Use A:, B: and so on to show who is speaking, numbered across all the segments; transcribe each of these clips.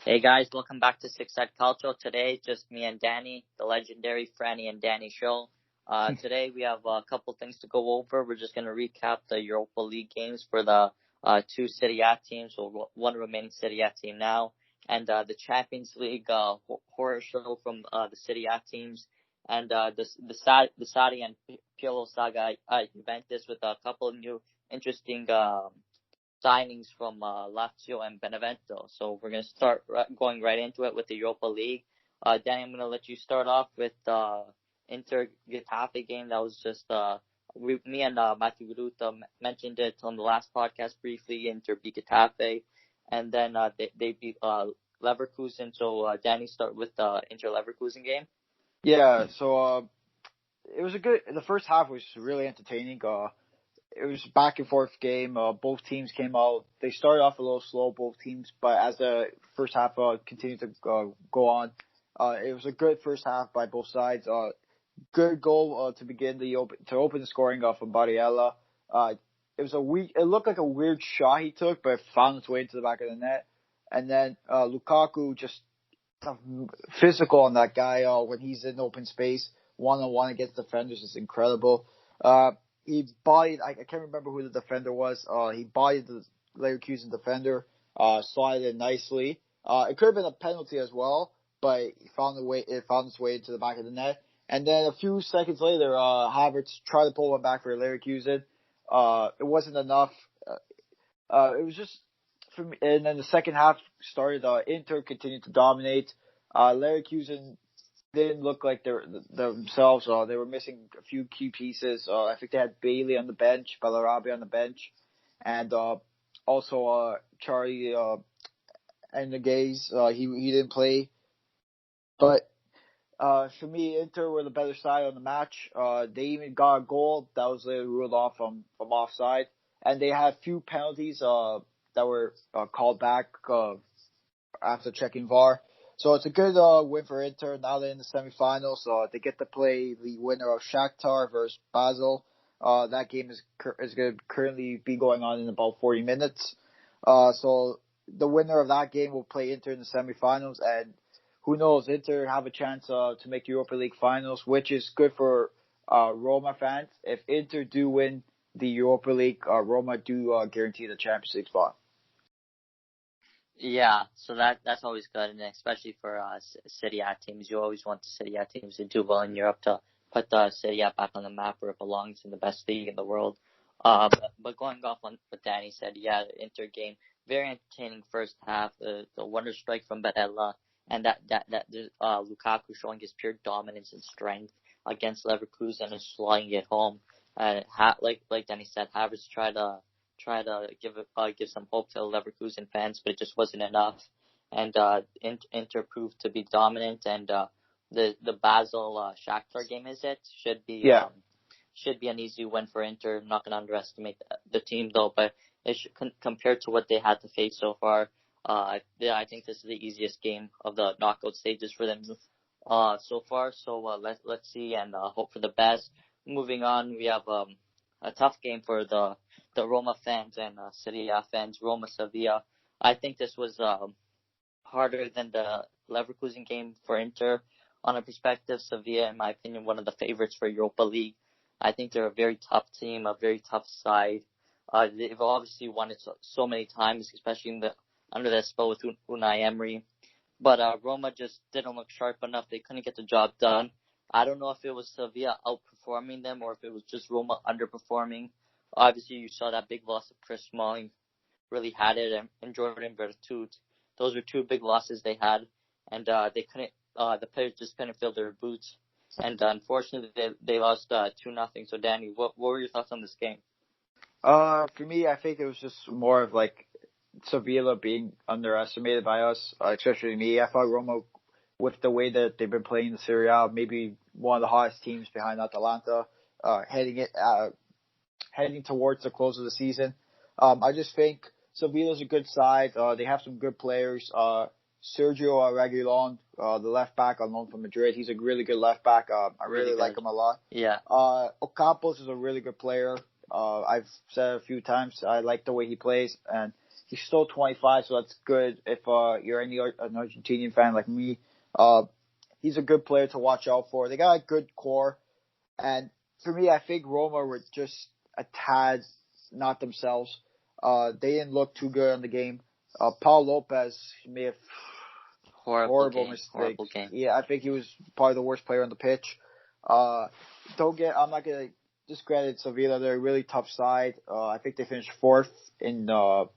A: Hey guys, welcome back to Six Side Calcio. Today, just me and Danny, the legendary Franny and Danny show. Today we have a couple things to go over. We're just going to recap the Europa League games for the two Serie A teams, or one remaining Serie A team now, and the Champions League horror show from the Serie A teams, and the Sarri and Pirlo saga at Juventus with a couple of new interesting signings from Lazio and Benevento. So we're going to start going right into it with the Europa League. Danny, I'm going to let you start off with the Inter-Getafe game. That was just, me and Matthew Gruta mentioned it on the last podcast briefly. Inter beat Getafe, and then they beat Leverkusen. So Danny, start with the Inter-Leverkusen game.
B: Yeah, so it was the first half was really entertaining. It was a back and forth game. Both teams came out. They started off a little slow, both teams, but as the first half continued to go on, it was a good first half by both sides. Good goal to begin to open the scoring from Barriella. It looked like a weird shot he took, but it found its way into the back of the net. And then Lukaku just physical on that guy when he's in open space, one-on-one against defenders is incredible. He bodied, I can't remember who the defender was. He bodied the Leverkusen defender, slided it nicely. It could have been a penalty as well, but it found its way into the back of the net. And then a few seconds later, Havertz tried to pull one back for Leverkusen. It wasn't enough. It was just for me. And then the second half started. Inter continued to dominate. Leverkusen didn't look like themselves. They were missing a few key pieces. I think they had Bailey on the bench, Bellarabi on the bench, and also Charlie and the Gaze. He didn't play. But for me, Inter were the better side on the match. They even got a goal that was later ruled off from offside, and they had a few penalties that were called back after checking VAR. So it's a good win for Inter. Now they're in the semifinals. They get to play the winner of Shakhtar versus Basel. That game is going to currently be going on in about 40 minutes. So the winner of that game will play Inter in the semifinals, and who knows, Inter have a chance to make Europa League finals, which is good for Roma fans. If Inter do win the Europa League, Roma do guarantee the Champions League spot.
A: Yeah, so that's always good, and especially for Serie A teams. You always want the Serie A teams to do well in Europe to put the Serie A back on the map where it belongs, in the best league in the world. But going off on what Danny said, yeah, the Inter game, very entertaining first half. The wonder strike from Barella, and that Lukaku showing his pure dominance and strength against Leverkusen and sliding it home. Like Danny said, Havertz tried to give some hope to Leverkusen fans, but it just wasn't enough. And Inter proved to be dominant, and the Basel Shakhtar game should be an easy win for Inter. I'm not going to underestimate the team though, but it should, compared to what they had to face so far, I think this is the easiest game of the knockout stages for them so far. So let's see and hope for the best. Moving on, we have a tough game for the Roma fans and Serie A fans, Roma Sevilla. I think this was harder than the Leverkusen game for Inter. On a perspective, Sevilla, in my opinion, one of the favorites for Europa League. I think they're a very tough team, a very tough side. They've obviously won it so many times, especially under that spell with Unai Emery. But Roma just didn't look sharp enough. They couldn't get the job done. I don't know if it was Sevilla outperforming them or if it was just Roma underperforming. Obviously, you saw that big loss of Chris Smalling, really had it, and Jordan Vertut. Those were two big losses they had, and they couldn't. The players just couldn't fill their boots, and unfortunately, they lost 2-0. So, Danny, what were your thoughts on this game?
B: For me, I think it was just more of like Sevilla being underestimated by us, especially me. I thought Roma, with the way that they've been playing the Serie A, maybe one of the hottest teams behind Atalanta, heading towards the close of the season. I just think Sevilla's a good side. They have some good players. Sergio Reguilon, the left back on loan from Madrid, he's a really good left back. I really like him a lot.
A: Yeah.
B: Ocampos is a really good player. I've said it a few times, I like the way he plays, and He's still 25, so that's good if you're an Argentinian fan like me. He's a good player to watch out for. They got a good core, and for me, I think Roma were just a tad not themselves. They didn't look too good on the game. Paul Lopez may have horrible mistake.
A: Horrible game.
B: Yeah, I think he was probably the worst player on the pitch. I'm not gonna discredit Sevilla. They're a really tough side. I think they finished fourth in the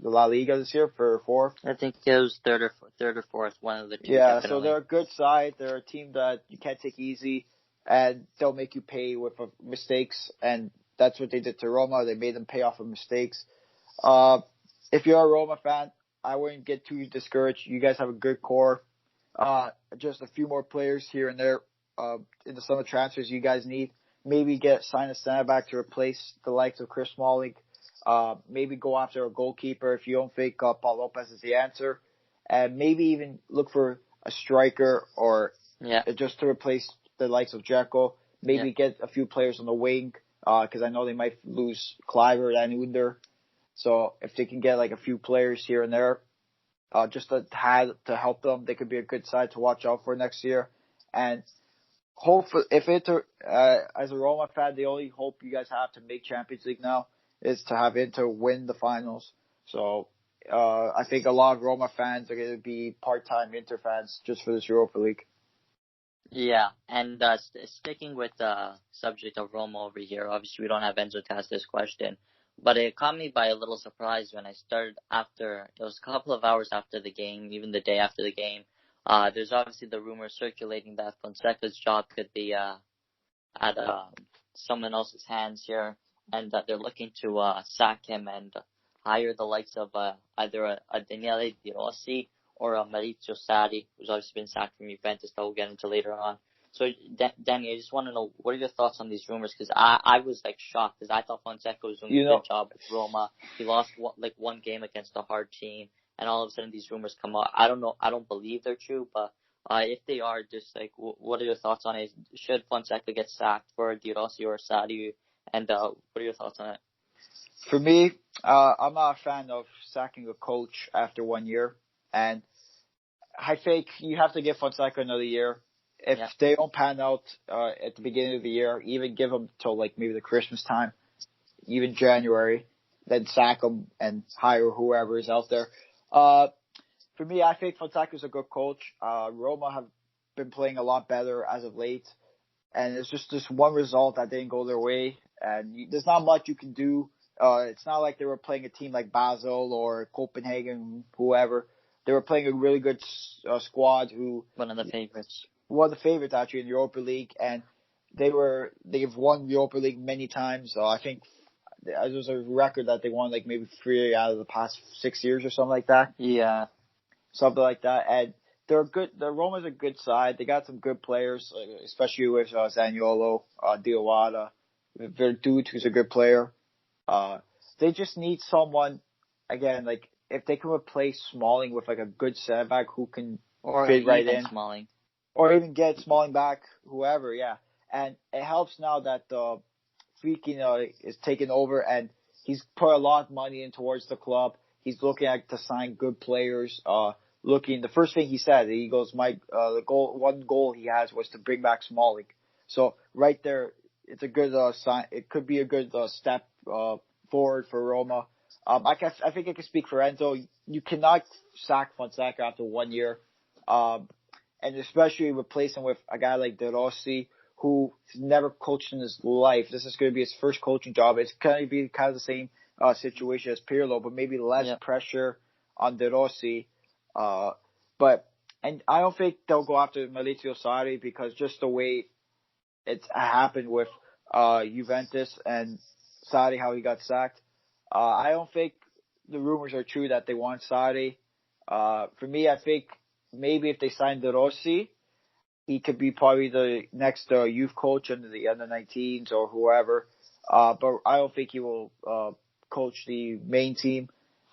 B: La Liga this year for fourth.
A: I think it was third or fourth, one of the two.
B: Yeah,
A: definitely.
B: So they're a good side. They're a team that you can't take easy, and they'll make you pay with mistakes. And that's what they did to Roma. They made them pay off of mistakes. If you're a Roma fan, I wouldn't get too discouraged. You guys have a good core. Just a few more players here and there in the summer transfers you guys need. Maybe sign a center back to replace the likes of Chris Smalling. Maybe go after a goalkeeper if you don't think Paul Lopez is the answer. And maybe even look for a striker or just to replace the likes of Dzeko. Maybe get a few players on the wing because I know they might lose Kluivert and Under. So if they can get like a few players here and there, just to help them, they could be a good side to watch out for next year. And hopefully, if Inter, as a Roma fan, the only hope you guys have to make Champions League now is to have Inter win the finals. So I think a lot of Roma fans are going to be part-time Inter fans just for this Europa League.
A: Yeah, and sticking with the subject of Roma over here, obviously we don't have Enzo to ask this question, but it caught me by a little surprise when I started it was a couple of hours after the game, even the day after the game. There's obviously the rumor circulating that Fonseca's job could be at someone else's hands here, and that they're looking to sack him and hire the likes of either a Daniele De Rossi or a Maurizio Sarri, who's obviously been sacked from Juventus, that we'll get into later on. So, Danny, I just want to know, what are your thoughts on these rumors? Because I was like shocked, because I thought Fonseca was doing a good job with Roma. He lost one game against a hard team, and all of a sudden these rumors come out. I don't know, I don't believe they're true, but if they are, just like, what are your thoughts on it? Should Fonseca get sacked for De Rossi or Sarri? And what are your thoughts on it?
B: For me, I'm not a fan of sacking a coach after 1 year, and I think you have to give Fonseca another year. If they don't pan out at the beginning of the year, even give them till like maybe the Christmas time, even January, then sack them and hire whoever is out there. For me, I think Fonseca's a good coach. Roma have been playing a lot better as of late, and it's just this one result that didn't go their way, and there's not much you can do. It's not like they were playing a team like Basel or Copenhagen, whoever. They were playing a really good squad.
A: One of the favorites
B: actually in the Europa League, and they've won the Europa League many times. I think there's a record that they won like maybe 3 out of the past 6 years or something like that.
A: Yeah,
B: something like that. And they're good. The Roma's a good side. They got some good players, especially with Zaniolo, Diawara, Verdut, who's a good player. They just need someone again like. If they can replace Smalling with like a good center back who can fit right in,
A: Smalling,
B: or even get Smalling back, whoever, yeah. And it helps now that Freaking is taking over, and he's put a lot of money in towards the club. He's looking to sign good players. The first thing he said, he goes, one goal he has was to bring back Smalling. So right there, it's a good sign. It could be a good step forward for Roma. I think I can speak for Enzo. You cannot sack Fonseca after 1 year, and especially replace him with a guy like De Rossi, who's never coached in his life. This is going to be his first coaching job. It's going to be kind of the same situation as Pirlo, but maybe less pressure on De Rossi. And I don't think they'll go after Maurizio Sarri because just the way it's happened with Juventus and Sarri, how he got sacked. I don't think the rumors are true that they want Sarri. For me, I think maybe if they sign De Rossi, he could be probably the next youth coach under the under-19s or whoever. But I don't think he will coach the main team.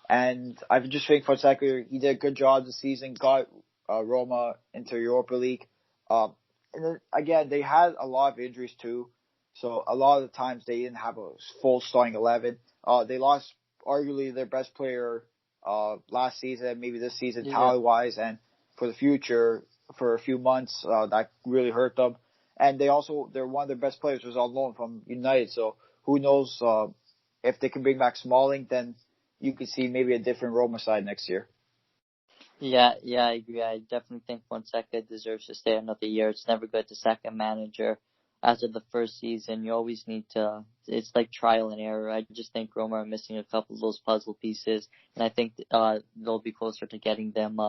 B: And I just think Fonseca, he did a good job this season, got Roma into Europa League. And then, again, they had a lot of injuries too. So a lot of the times they didn't have a full starting 11. They lost arguably their best player last season, maybe this season,
A: Yeah.
B: talent-wise, and for the future, for a few months, that really hurt them. And they're one of their best players was on loan from United, so who knows if they can bring back Smalling, then you could see maybe a different Roma side next year.
A: Yeah, I agree. I definitely think Fonseca deserves to stay another year. It's never good to sack a manager after the first season. You always need to, it's like trial and error. I just think Roma are missing a couple of those puzzle pieces, and I think they'll be closer to getting them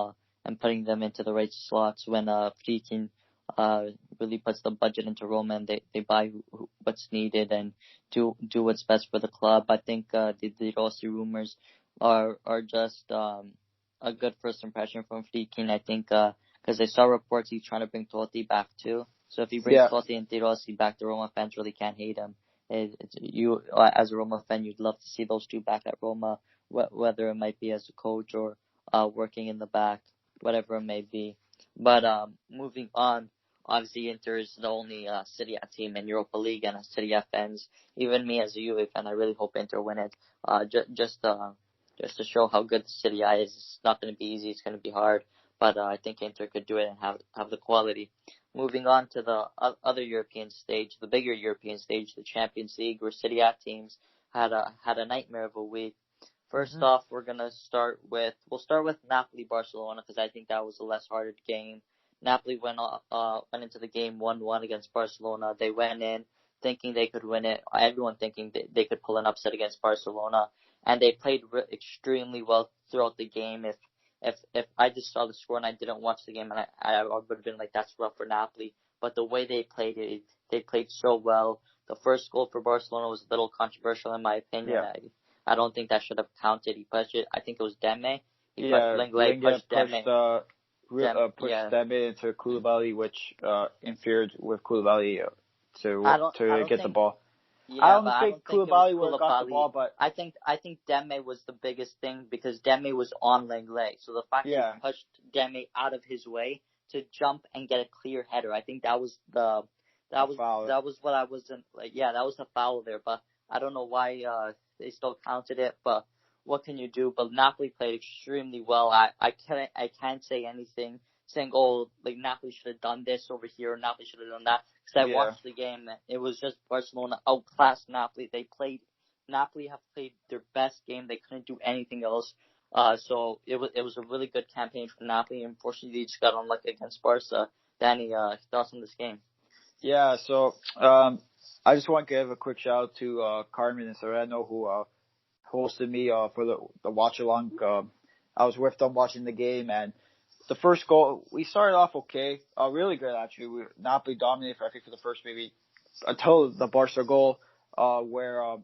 A: and putting them into the right slots when Friedkin really puts the budget into Roma and they buy what's needed and do what's best for the club. I think the Rossi rumors are just a good first impression from Friedkin. I think because I saw reports he's trying to bring Totti back too. So if he brings Totti and De Rossi back, the Roma fans really can't hate him. You, as a Roma fan, you'd love to see those two back at Roma, whether it might be as a coach or working in the back, whatever it may be. But moving on, obviously Inter is the only Serie A team in Europa League, and as Serie A fans, even me as a Juve fan, I really hope Inter win it. Just to show how good the Serie A is. It's not going to be easy. It's going to be hard, but I think Inter could do it and have the quality. Moving on to the other European stage, the bigger European stage, the Champions League, where Serie A teams had a nightmare of a week. First off, we'll start with Napoli Barcelona, because I think that was a less harder game. Napoli went into the game 1-1 against Barcelona. They went in thinking they could win it. Everyone thinking they could pull an upset against Barcelona, and they played extremely well throughout the game. If I just saw the score and I didn't watch the game, and I would have been like, that's rough for Napoli. But the way they played it, they played so well. The first goal for Barcelona was a little controversial in my opinion.
B: Yeah.
A: I don't think that should have counted. He pushed it. I think it was Demme.
B: Lenglet pushed Demme. Pushed Demme into Koulibaly, which interfered with Koulibaly to get the ball.
A: Yeah,
B: I don't think Koulibaly would have got the ball, but
A: I think Demme was the biggest thing, because Demme was on Lenglet. So the fact that he pushed Demme out of his way to jump and get a clear header, I think that was what I wasn't like. Yeah, that was the foul there, but I don't know why they still counted it. But what can you do? But Napoli played extremely well. I can't say anything saying, oh, like Napoli should have done this over here, or Napoli should have done that. Because I watched the game, it was just Barcelona outclassed Napoli. Napoli have played their best game. They couldn't do anything else. So it was a really good campaign for Napoli. Unfortunately, they just got unlucky against Barca. Danny, thoughts on this game?
B: Yeah, so I just want to give a quick shout out to Carmen and Sereno, who hosted me for the watch along. I was with them watching the game, and the first goal, we started off okay, really good actually. Napoli dominated I think for the first maybe until the Barca goal, where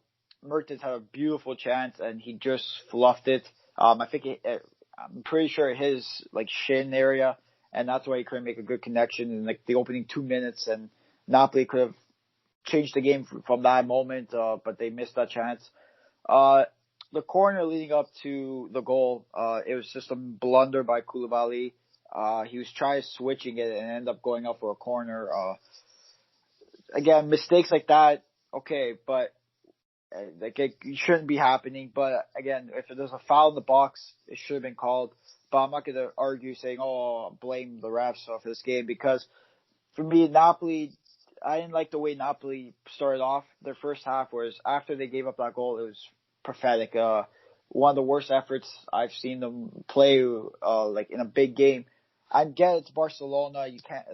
B: Mertens had a beautiful chance and he just fluffed it. I think I'm pretty sure his like shin area, and that's why he couldn't make a good connection in like the opening 2 minutes, and Napoli could have changed the game from that moment, but they missed that chance. The corner leading up to the goal, it was just a blunder by Koulibaly. He was trying switching it and ended up going up for a corner. Again, mistakes like that, okay, but it shouldn't be happening. But again, if there's a foul in the box, it should have been called. But I'm not going to argue saying, blame the refs for this game, because for me, Napoli, I didn't like the way Napoli started off their first half, whereas after they gave up that goal, it was pathetic. One of the worst efforts I've seen them play, like in a big game. I get it's Barcelona. You can't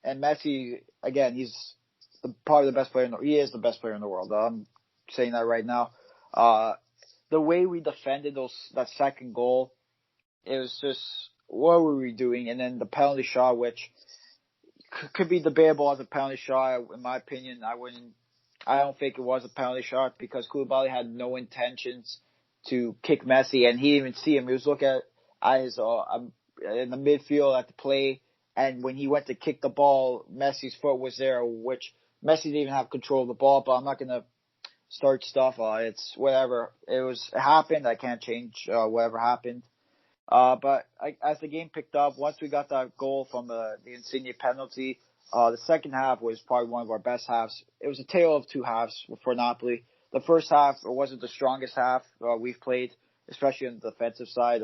B: and Messi again. He is the best player in the world. I'm saying that right now. The way we defended that second goal, it was just, what were we doing? And then the penalty shot, which could be debatable as a penalty shot, in my opinion. I don't think it was a penalty shot, because Koulibaly had no intentions to kick Messi, and he didn't even see him. He was looking at his in the midfield at the play, and when he went to kick the ball, Messi's foot was there, which Messi didn't even have control of the ball. But I'm not gonna start stuff. It's whatever. It happened. I can't change whatever happened. But as the game picked up, once we got that goal from the Insigne penalty, the second half was probably one of our best halves. It was a tale of two halves for Napoli. The first half, it wasn't the strongest half we've played. especially on the defensive side,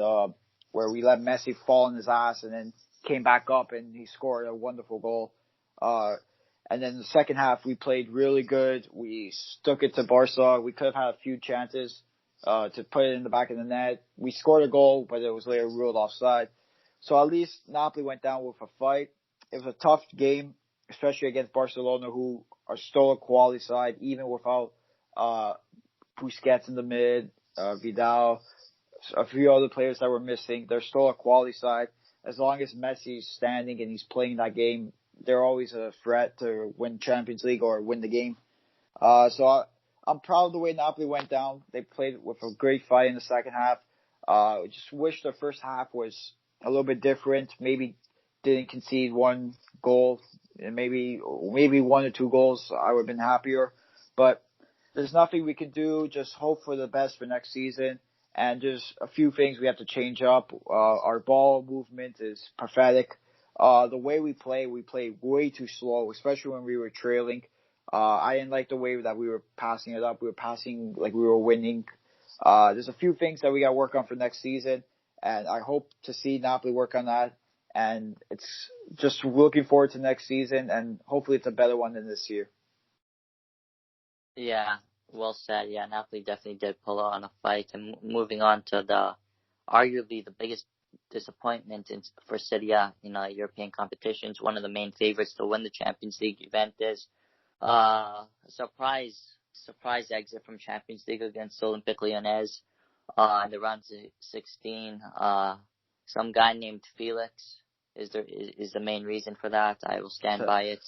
B: where we let Messi fall on his ass and then came back up and he scored a wonderful goal. And then the second half, we played really good. We stuck it to Barca. We could have had a few chances to put it in the back of the net. We scored a goal, but it was later ruled offside. So at least Napoli went down with a fight. It was a tough game, especially against Barcelona, who are still a quality side, even without Busquets in the mid, Vidal, a few other players that were missing. They're still a quality side. As long as Messi's standing and he's playing that game, they're always a threat to win Champions League or win the game. I'm proud of the way Napoli went down. They played with a great fight in the second half. Just wish the first half was a little bit different. Maybe didn't concede one goal, and maybe 1 or 2 goals. I would have been happier. But there's nothing we can do. Just hope for the best for next season. And just a few things we have to change up. Our ball movement is pathetic. The way we play way too slow, especially when we were trailing. I didn't like the way that we were passing it up. We were passing like we were winning. There's a few things that we got to work on for next season, and I hope to see Napoli work on that. And it's just looking forward to next season, and hopefully it's a better one than this year.
A: Yeah, well said. Yeah, Napoli definitely did pull on a fight. And moving on to the arguably the biggest disappointment for Serie A in European competitions, one of the main favorites to win the Champions League, Juventus. Surprise exit from Champions League against Olympique Lyonnais in the round of 16. Some guy named Felix is the main reason for that. I will stand by it.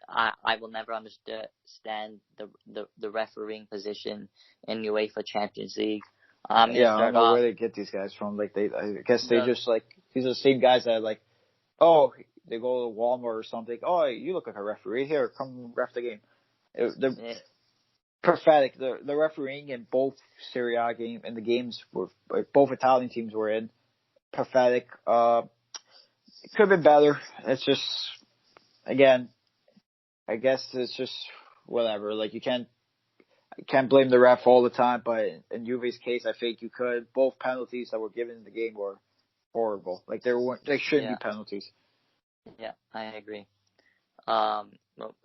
A: I will never understand the refereeing position in UEFA Champions League.
B: I don't know where they get these guys from. Like I guess they just like these are the same guys that like, oh, they go to Walmart or something. Oh, you look like a referee. Here, come ref the game. They're pathetic. The refereeing in both Serie A game and the games were both Italian teams were in pathetic. It could have been better. It's just again, I guess it's just whatever. Like you can't blame the ref all the time, but in Juve's case, I think you could. Both penalties that were given in the game were horrible. Like they shouldn't be penalties.
A: Yeah, I agree.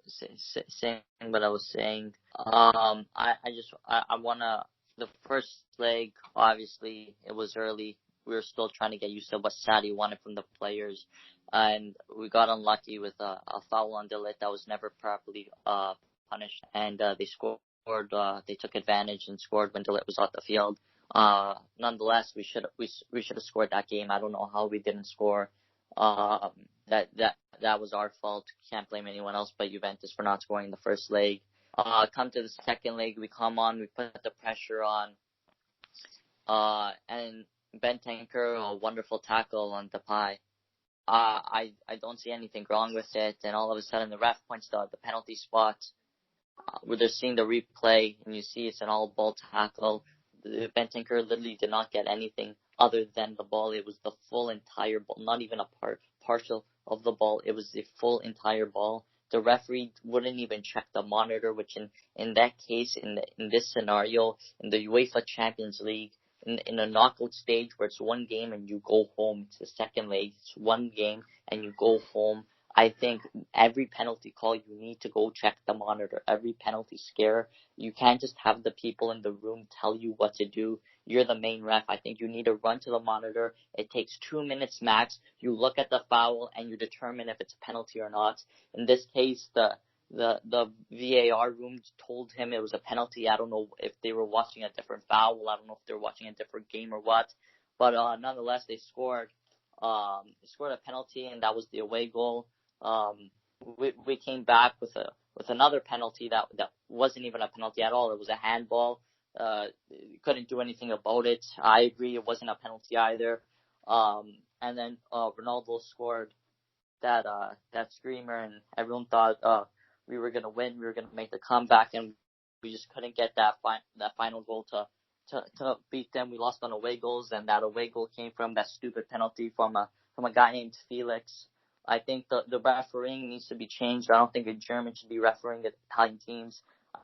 A: Saying what I was saying. I wanna the first leg. Obviously, it was early. We were still trying to get used to what Sadi wanted from the players, and we got unlucky with a foul on De Ligt that was never properly punished, and they scored. They took advantage and scored when De Ligt was off the field. Nonetheless, we should have scored that game. I don't know how we didn't score. That was our fault. Can't blame anyone else but Juventus for not scoring the first leg. Come to the second leg, we come on, we put the pressure on, and Bentancur, a wonderful tackle on Depay. I don't see anything wrong with it, and all of a sudden the ref points to the penalty spot. Where they're seeing the replay, and you see it's an all-ball tackle. Bentancur literally did not get anything other than the ball. It was the full entire ball, not even a partial of the ball. It was the full entire ball. The referee wouldn't even check the monitor, which in that case, in this scenario, in the UEFA Champions League, in a knockout stage where it's one game and you go home, it's the second leg, it's one game and you go home. I think every penalty call, you need to go check the monitor. Every penalty scare, you can't just have the people in the room tell you what to do. You're the main ref. I think you need to run to the monitor. It takes 2 minutes max. You look at the foul and you determine if it's a penalty or not. In this case, the VAR room told him it was a penalty. I don't know if they were watching a different foul. I don't know if they were watching a different game or what. But nonetheless, they scored. Scored a penalty, and that was the away goal. We came back with another penalty that wasn't even a penalty at all. It was a handball. Couldn't do anything about it. I agree, it wasn't a penalty either. And then Ronaldo scored that screamer, and everyone thought we were gonna win. We were gonna make the comeback, and we just couldn't get that final goal to beat them. We lost on away goals, and that away goal came from that stupid penalty from a guy named Felix. I think the refereeing needs to be changed. I don't think a German should be refereeing the Italian teams.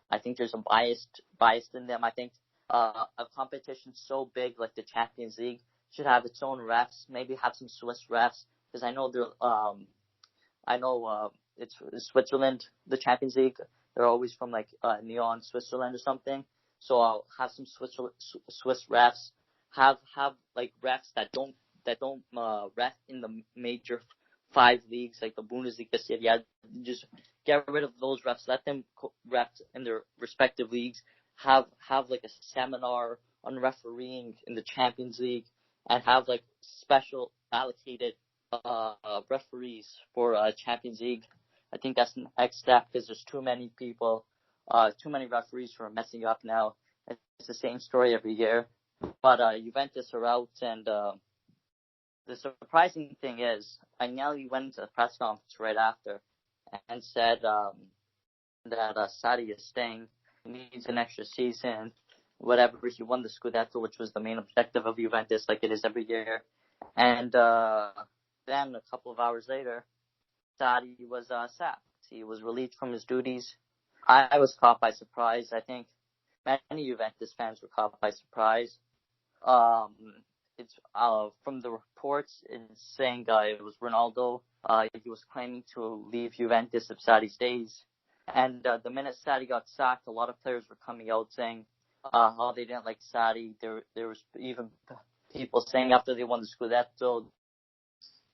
A: I think there's a bias in them. I think a competition so big like the Champions League should have its own refs. Maybe have some Swiss refs, because I know it's Switzerland, the Champions League. They're always from like Nyon, Switzerland or something. So I'll have some Swiss refs. Have like refs that don't ref in the major 5 leagues like the Bundesliga, Serie A. Just get rid of those refs. Let them ref in their respective leagues. Have like a seminar on refereeing in the Champions League, and have like special allocated referees for Champions League. I think that's the next step, because there's too many people, too many referees who are messing up now. It's the same story every year. But Juventus are out, and the surprising thing is, Agnelli went into the press conference right after and said that Sarri is staying. He needs an extra season. Whatever, he won the Scudetto, which was the main objective of Juventus, like it is every year. And then a couple of hours later, Sarri was sacked. He was relieved from his duties. I was caught by surprise. I think many Juventus fans were caught by surprise. It's from the reports, it's saying it was Ronaldo. He was claiming to leave Juventus if Sarri stays. And the minute Sarri got sacked, a lot of players were coming out saying how they didn't like Sarri. There was even people saying after they won the Scudetto,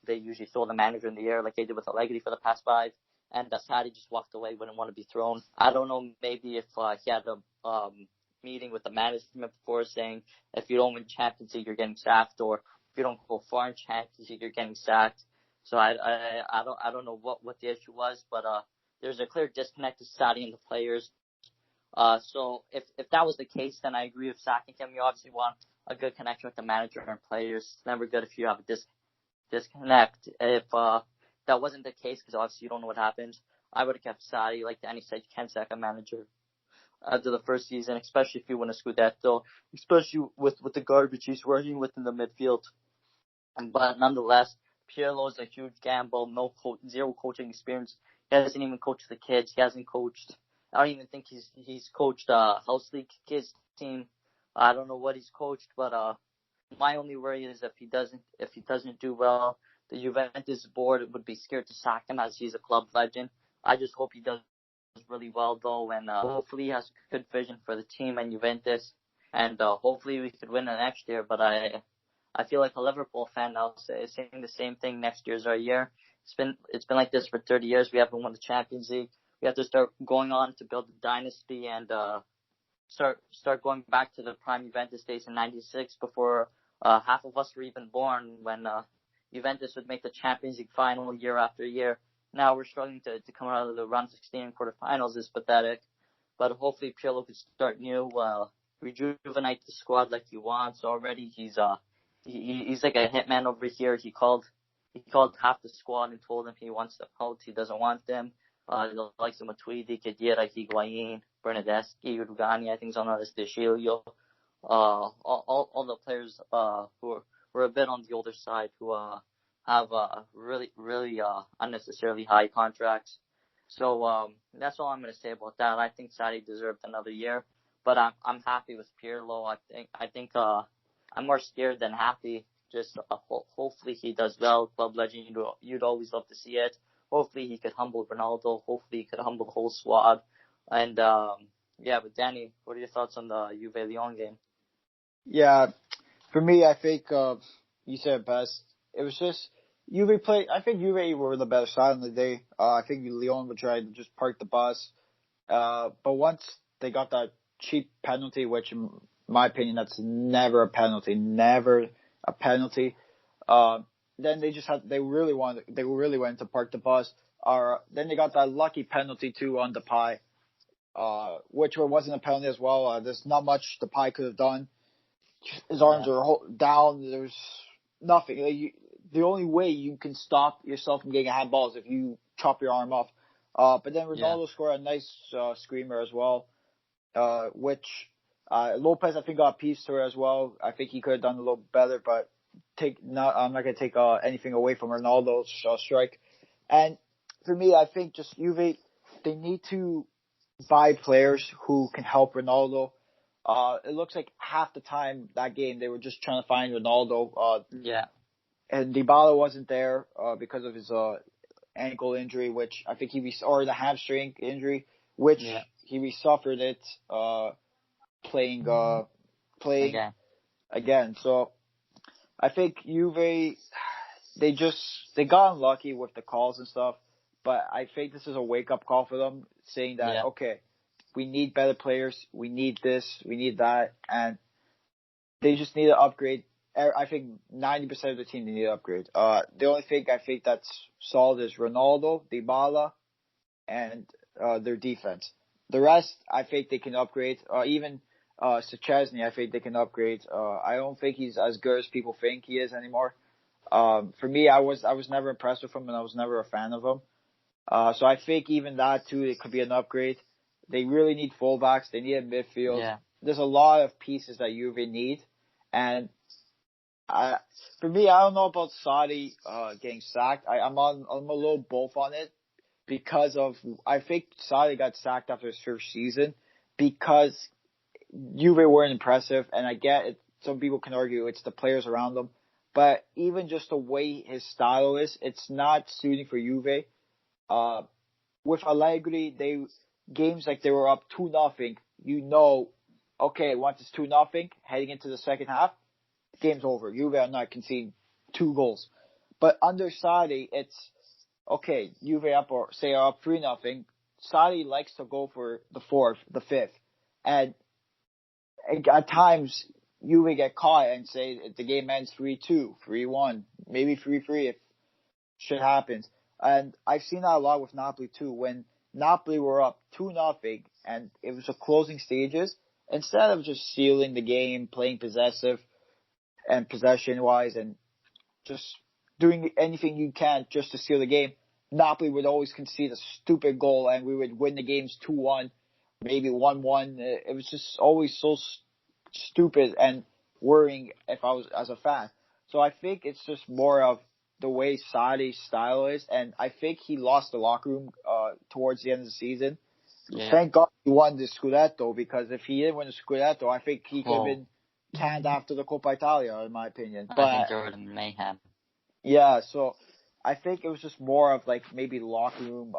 A: they usually throw the manager in the air like they did with Allegri for the past 5. And Sarri just walked away, wouldn't want to be thrown. I don't know, maybe if he had a meeting with the management before saying if you don't win Champions League, you're getting sacked, or if you don't go far in Champions League, you're getting sacked. So I don't know what the issue was, but there's a clear disconnect with Sarri and the players. So if that was the case, then I agree with sacking him. You obviously want a good connection with the manager and players. It's never good if you have a disconnect. If that wasn't the case, because obviously you don't know what happened, I would have kept Sarri. Like Danny said, you can't sack a manager after the first season, especially if you win a Scudetto, especially with the garbage he's working with in the midfield. But nonetheless, Pirlo is a huge gamble. Zero coaching experience. He hasn't even coached the kids. He hasn't coached. I don't even think he's coached house league kids team. I don't know what he's coached, but my only worry is if he doesn't do well, the Juventus board would be scared to sack him, as he's a club legend. I just hope he does really well though, and hopefully he has good vision for the team and Juventus, and hopefully we could win it next year. But I feel like a Liverpool fan now, saying the same thing. Next year's our year. It's been like this for 30 years. We haven't won the Champions League. We have to start going on to build a dynasty and start going back to the prime Juventus days in '96, before half of us were even born, when Juventus would make the Champions League final year after year. Now we're struggling to come out of the round 16 and quarterfinals. Is pathetic. But hopefully Pirlo could start new, rejuvenate the squad like he wants already. He's like a hitman over here. He called half the squad and told them he wants them out. He doesn't want them. He likes them with Matuidi, Khedira, Higuain, Bernardeschi, Rugani, I think it's on this Deschilio. All the players who are a bit on the older side, who have really unnecessarily high contracts. So that's all I'm going to say about that. I think Sarri deserved another year, but I'm happy with Pirlo. I think I'm more scared than happy. Just hopefully he does well. Club legend, you'd always love to see it. Hopefully he could humble Ronaldo. Hopefully he could humble the whole squad. And but Danny, what are your thoughts on the Juve Lyon game?
B: Yeah, for me, I think you said it best. It was just Juve played. I think Juve were the better side on the day. I think Lyon would try to just park the bus. But once they got that cheap penalty, which in my opinion, that's never a penalty. Then they really wanted to park the bus. Then they got that lucky penalty too on Depay, which wasn't a penalty as well. There's not much Depay could have done. His arms are down. There's nothing. The only way you can stop yourself from getting a handball is if you chop your arm off. But then Ronaldo scored a nice screamer as well, which Lopez I think got a piece to it as well. I think he could have done a little better, but I'm not going to take anything away from Ronaldo's strike. And for me, I think just Juve, they need to buy players who can help Ronaldo. It looks like half the time that game they were just trying to find Ronaldo.
A: Yeah.
B: And Dybala wasn't there because of his ankle injury, which I think or the hamstring injury, which he suffered it playing again. So I think Juve they got unlucky with the calls and stuff, but I think this is a wake up call for them, saying that okay, we need better players, we need this, we need that, and they just need to upgrade. I think 90% of the team they need to upgrade. The only thing I think that's solid is Ronaldo, Dybala, and their defense. The rest, I think they can upgrade. Even Szczesny, I think they can upgrade. I don't think he's as good as people think he is anymore. For me, I was never impressed with him, and I was never a fan of him. So I think even that too, it could be an upgrade. They really need fullbacks. They need a midfield.
A: Yeah.
B: There's a lot of pieces that Juve need, and for me, I don't know about Sarri getting sacked. I'm a little both on it because I think Sarri got sacked after his first season because Juve weren't impressive, and I get it. Some people can argue it's the players around them, but even just the way his style is, it's not suiting for Juve. With Allegri, games like they were up 2-0, okay, once it's 2-0, heading into the second half, game's over. Juve are not conceding 2 goals. But under Sarri, it's, okay, Juve up 3-0. Sarri likes to go for the 4th, the 5th. And at times, Juve get caught and say the game ends 3-2, 3-1, maybe 3-3 if shit happens. And I've seen that a lot with Napoli too. When Napoli were up 2-0 and it was the closing stages, instead of just sealing the game, playing possessive and possession-wise and just doing anything you can just to seal the game, Napoli would always concede a stupid goal and we would win the games 2-1, maybe 1-1. It was just always so stupid and worrying if I was as a fan. So I think it's just more of the way Sarri's style is, and I think he lost the locker room towards the end of the season. Yeah. Thank God he won the Scudetto, because if he didn't win the Scudetto, I think he could have been canned after the Coppa Italia, in my opinion. But
A: I think there would have been mayhem.
B: Yeah, so I think it was just more of like maybe locker room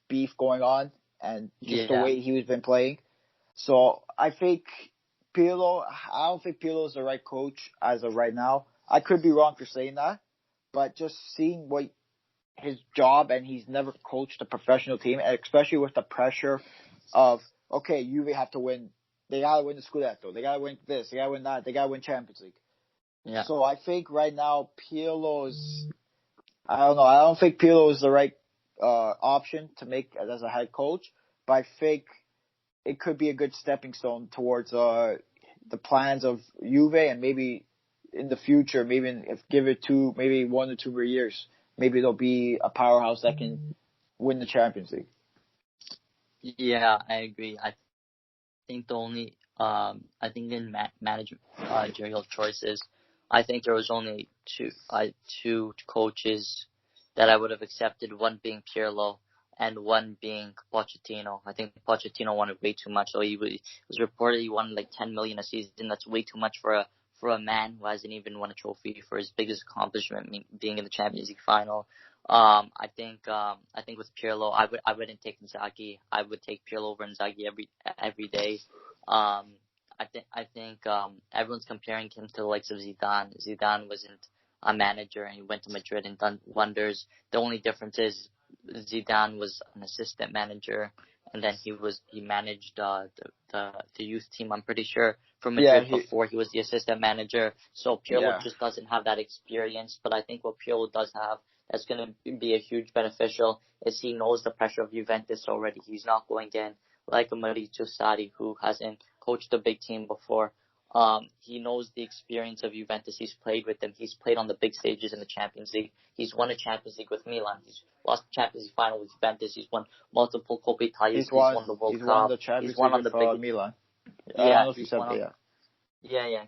B: beef going on, and just the way he was been playing. So I think I don't think Pirlo is the right coach as of right now. I could be wrong for saying that, but just seeing what his job, and he's never coached a professional team, especially with the pressure of, okay, Juve have to win. They gotta win the Scudetto. They gotta win this. They gotta win that. They gotta win Champions League. Yeah. So I think right now Pirlo is, I don't know. I don't think Pirlo is the right option to make as a head coach, but I think it could be a good stepping stone towards the plans of Juve, and maybe in the future, give it maybe 1 or 2 more years, maybe they'll be a powerhouse that can win the Champions League.
A: Yeah, I agree. I think the only, I think in managerial choices, I think there was only two coaches that I would have accepted, one being Pirlo and one being Pochettino. I think Pochettino wanted way too much. So it was reported he wanted like 10 million a season. That's way too much for a man who hasn't even won a trophy, for his biggest accomplishment being in the Champions League final. I think with Pirlo, I wouldn't take Inzaghi. I would take Pirlo over Inzaghi every day. I think everyone's comparing him to the likes of Zidane. Zidane wasn't a manager, and he went to Madrid and done wonders. The only difference is Zidane was an assistant manager, and then he managed the youth team, I'm pretty sure, from Madrid before he was the assistant manager. So Pirlo just doesn't have that experience. But I think what Pirlo does have that's going to be a huge beneficial is he knows the pressure of Juventus already. He's not going in like a Maurizio Sarri, who hasn't coached a big team before. He knows the experience of Juventus. He's played with them. He's played on the big stages in the Champions League. He's won a Champions League with Milan. He's lost the Champions League final with Juventus. He's won multiple Coppa Italia. He's won the World Cup.
B: He's won the Champions League with Milan.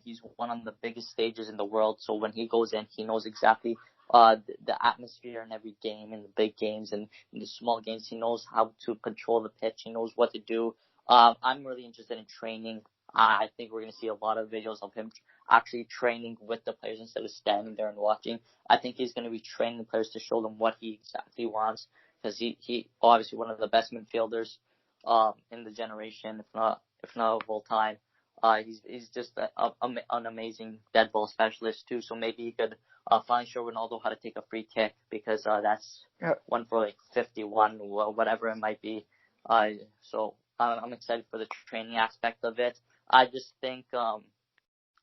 A: He's won on the biggest stages in the world. So when he goes in, he knows exactly the atmosphere in every game, in the big games and in the small games. He knows how to control the pitch. He knows what to do. I'm really interested in training. I think we're going to see a lot of videos of him actually training with the players instead of standing there and watching. I think he's going to be training the players to show them what he exactly wants, because he obviously one of the best midfielders in the generation, if not of all time. He's just an amazing dead ball specialist too. So maybe he could finally show Ronaldo how to take a free kick, because that's one for like 51 or whatever it might be. So I'm excited for the training aspect of it. I just think there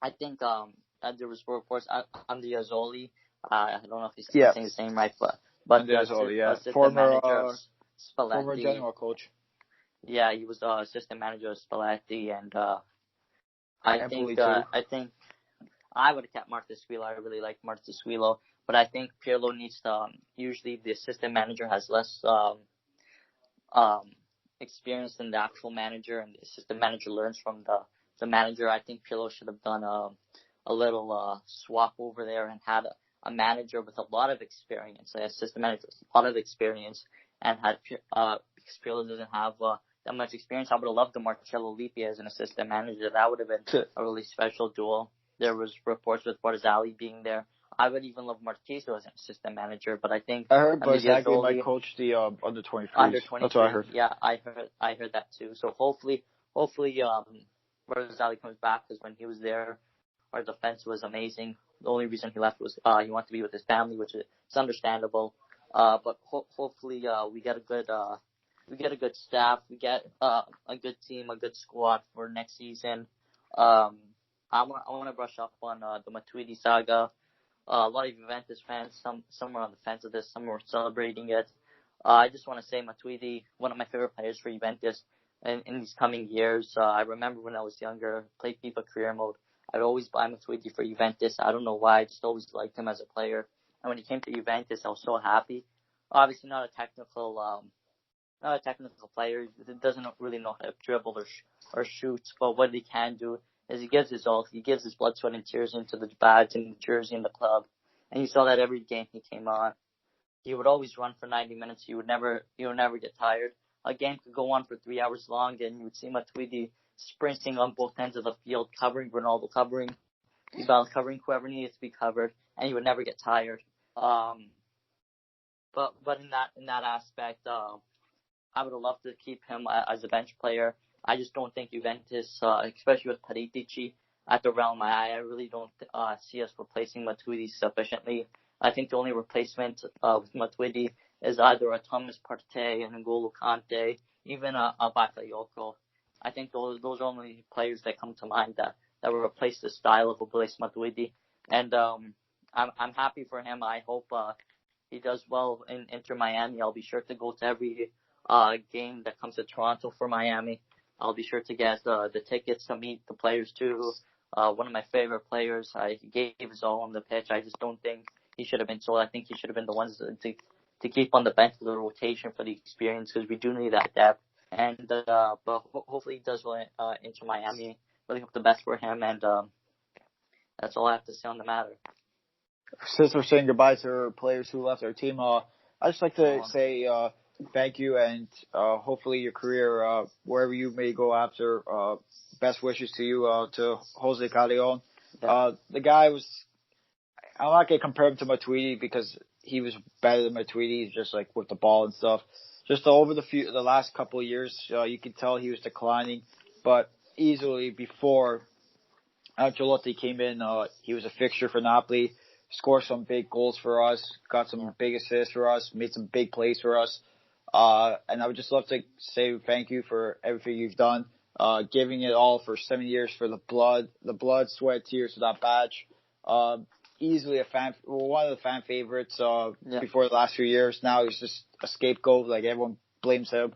A: was reports Andrea Zoli. I don't know if he's saying his name right, but
B: Andrea Zoli, former general coach.
A: Yeah, he was assistant manager of Spalletti, and I think I would have kept Martesquilo. I really like Martesquilo, but I think Pirlo needs to. Usually, the assistant manager has less experience than the actual manager, and the assistant manager learns from the manager. I think Pirlo should have done a little swap over there and had a manager with a lot of experience, an assistant manager with a lot of experience, and had because Pirlo doesn't have that much experience. I would have loved the Marcello Lippi as an assistant manager. That would have been a really special duel. There was reports with Barzali being there. I would even love Marquezzo as an assistant manager, but I think
B: I heard Barzali might coach the under 23s.
A: Under 23.
B: That's what I heard.
A: Yeah, I heard that too. So hopefully Barzali comes back, because when he was there, our defense was amazing. The only reason he left was he wanted to be with his family, which is understandable. But hopefully we get a good staff, we get a good team, a good squad for next season. I want to brush up on the Matuidi saga. A lot of Juventus fans, some were on the fence of this, some were celebrating it. I just want to say Matuidi, one of my favorite players for Juventus in these coming years. I remember when I was younger, played FIFA career mode, I'd always buy Matuidi for Juventus. I don't know why, I just always liked him as a player. And when he came to Juventus, I was so happy. Obviously not a technical player. He doesn't really know how to dribble or shoot, but what he can do is he gives his all. He gives his blood, sweat, and tears into the badge and the jersey and the club. And you saw that every game he came on. He would always run for 90 minutes. He would never get tired. A game could go on for 3 hours long, and you would see Matuidi sprinting on both ends of the field, covering Ronaldo, covering Dybala, covering whoever needed to be covered, and he would never get tired. But in that aspect, I would have loved to keep him as a bench player. I just don't think Juventus, especially with Paratici at the realm, I really don't see us replacing Matuidi sufficiently. I think the only replacement with Matuidi is either a Thomas Partey, an N'Golo Kante, even a Bakayoko. I think those are only players that come to mind that will replace the style of Blaise Matuidi. And I'm happy for him. I hope he does well in Inter Miami. I'll be sure to go to every game that comes to Toronto for Miami. I'll be sure to get the tickets to meet the players too. One of my favorite players. He gave his all on the pitch. I just don't think he should have been sold. I think he should have been the ones to keep on the bench for the rotation for the experience, because we do need that depth. And but hopefully he does well into Miami. Really hope the best for him, and that's all I have to say on the matter.
B: Since we're saying goodbye to our players who left our team, I'd just like to say thank you, and hopefully your career, wherever you may go after, best wishes to you, to Jose Callejon. The guy was, I'm not going to compare him to Matuidi because he was better than Matuidi, just like with the ball and stuff. Just over the last couple of years, you could tell he was declining, but easily before Ancelotti came in, he was a fixture for Napoli, scored some big goals for us, got some big assists for us, made some big plays for us. And I would just love to say thank you for everything you've done, giving it all for 7 years for the blood, sweat, tears for that badge. Easily one of the fan favorites before the last few years. Now he's just a scapegoat, like everyone blames him.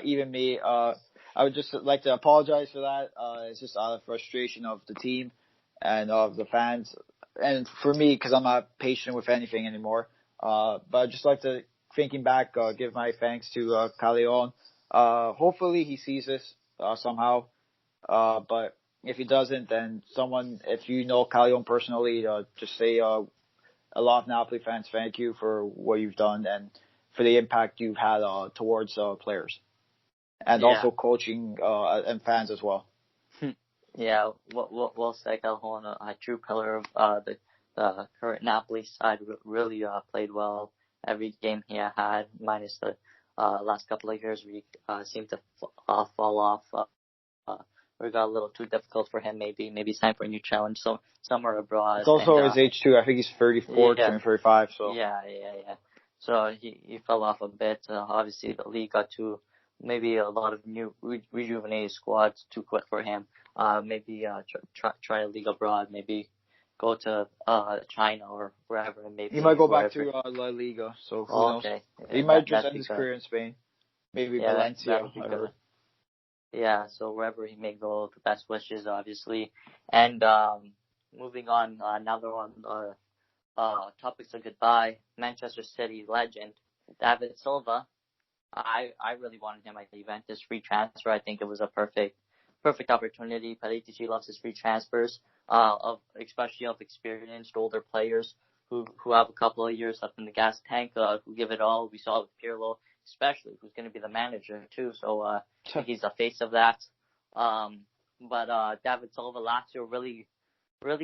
B: Even me. I would just like to apologize for that. It's just out of frustration of the team and of the fans, and for me, because I'm not patient with anything anymore. But I'd just like to, thinking back, give my thanks to Callejon. Hopefully he sees this somehow. But if he doesn't, then someone, if you know Callejon personally, just say a lot of Napoli fans, thank you for what you've done and for the impact you've had towards players. and
A: Yeah.
B: also coaching and fans as well.
A: Yeah, well said, Calhoun, a true pillar of the current Napoli side, really played well every game he had, minus the last couple of years where he seemed to fall off. Or it got a little too difficult for him. Maybe it's time for a new challenge. So somewhere abroad.
B: It's also
A: and,
B: his age too. I think he's 34,
A: yeah.
B: turning 35. So
A: Yeah. So he fell off a bit. Obviously, the league got too maybe a lot of new rejuvenated squads too quick for him. Maybe try a league abroad. Maybe go to China or wherever. Maybe
B: he might go
A: wherever.
B: back to La Liga. So who knows?
A: Okay.
B: He might just end his career in Spain. Maybe Valencia.
A: That'd be good. Yeah, so wherever he may go, the best wishes, obviously. And moving on, another one, topics of goodbye. Manchester City legend David Silva. I really wanted him at Juventus free transfer. I think it was a perfect opportunity. Paratici loves his free transfers, especially of experienced older players who have a couple of years left in the gas tank, who give it all. We saw it with Pirlo, especially, who's going to be the manager too. So I think he's the face of that. But David Silva, Lazio really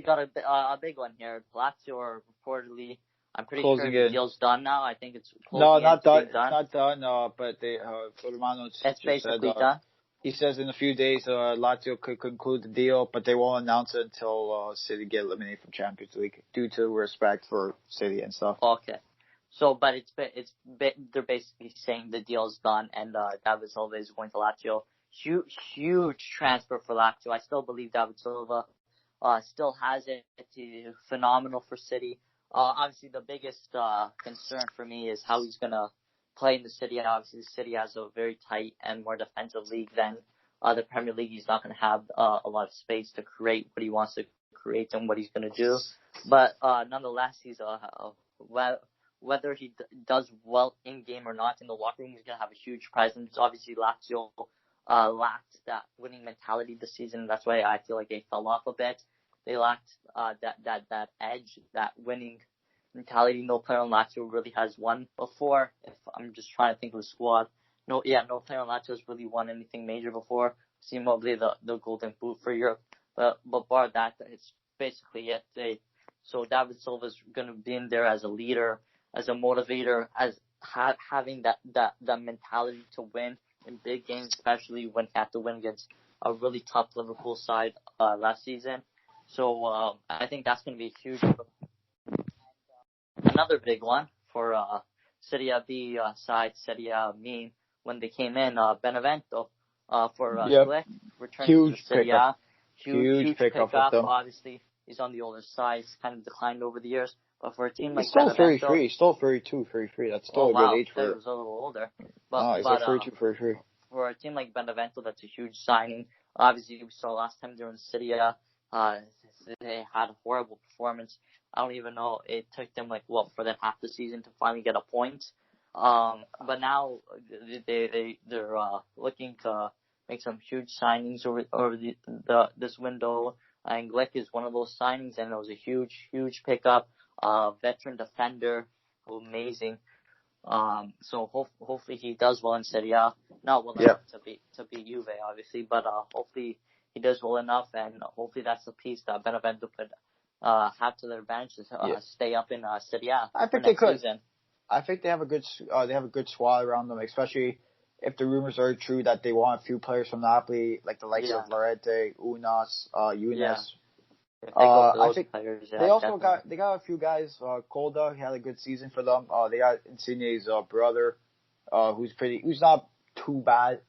A: got a big one here. Lazio are reportedly, I'm pretty
B: closing
A: sure the
B: in.
A: deal's done now. I think it's
B: not done.
A: It's not
B: done. But they Romano
A: it's basically
B: said,
A: done.
B: He says in a few days Lazio could conclude the deal, but they won't announce it until City get eliminated from Champions League due to respect for City and stuff.
A: Okay. So, but they're basically saying the deal's done and David Silva is going to Lazio. Huge transfer for Lazio. I still believe David Silva still has it. It's phenomenal for City. Obviously, the biggest concern for me is how he's going to play in the City. And obviously, the City has a very tight and more defensive league than the Premier League. He's not going to have a lot of space to create what he wants to create and what he's going to do. But nonetheless, he's whether he does well in game or not in the locker room, he's going to have a huge presence. Obviously, Lazio lacked that winning mentality this season. That's why I feel like they fell off a bit. They lacked that edge, that winning mentality. No player on Lazio really has won before. If I'm just trying to think of the squad, no player on Lazio has really won anything major before. Seemingly the Golden Boot for Europe, but bar that, it's basically it. So David Silva's going to be in there as a leader, as a motivator, as having that mentality to win in big games, especially when he had to win against a really tough Liverpool side last season. So I think that's going to be huge. Another big one for Serie B side, Serie B, when they came in, Benevento for Glick, returning to Serie A. Huge pickup of them. Obviously, he's on the older side. He's kind of declined over the years. But for a team like Benevento...
B: He's still 33. He's still 32, 33. That's still a good age for it.
A: He was a little older.
B: He's like 32, 33.
A: For a team like Benevento, that's a huge signing. Obviously, we saw last time they were in Serie A, they had a horrible performance. I don't even know. It took them for them half the season to finally get a point. But now they're looking to make some huge signings over this window. And Glick is one of those signings, and it was a huge pickup. Veteran defender, amazing. So hopefully he does well in Serie A. Not well enough to be Juve, obviously, but hopefully he does well enough, and hopefully that's the piece that Benevento could have to their advantage to stay up in Serie A.
B: I think they could. Season. I think they have a good squad around them, especially if the rumors are true that they want a few players from Napoli, like the likes of Lorente, Unas, Younes. I think players, they also got a few guys. Kolda, he had a good season for them. They got Insigne's brother, who's not too bad.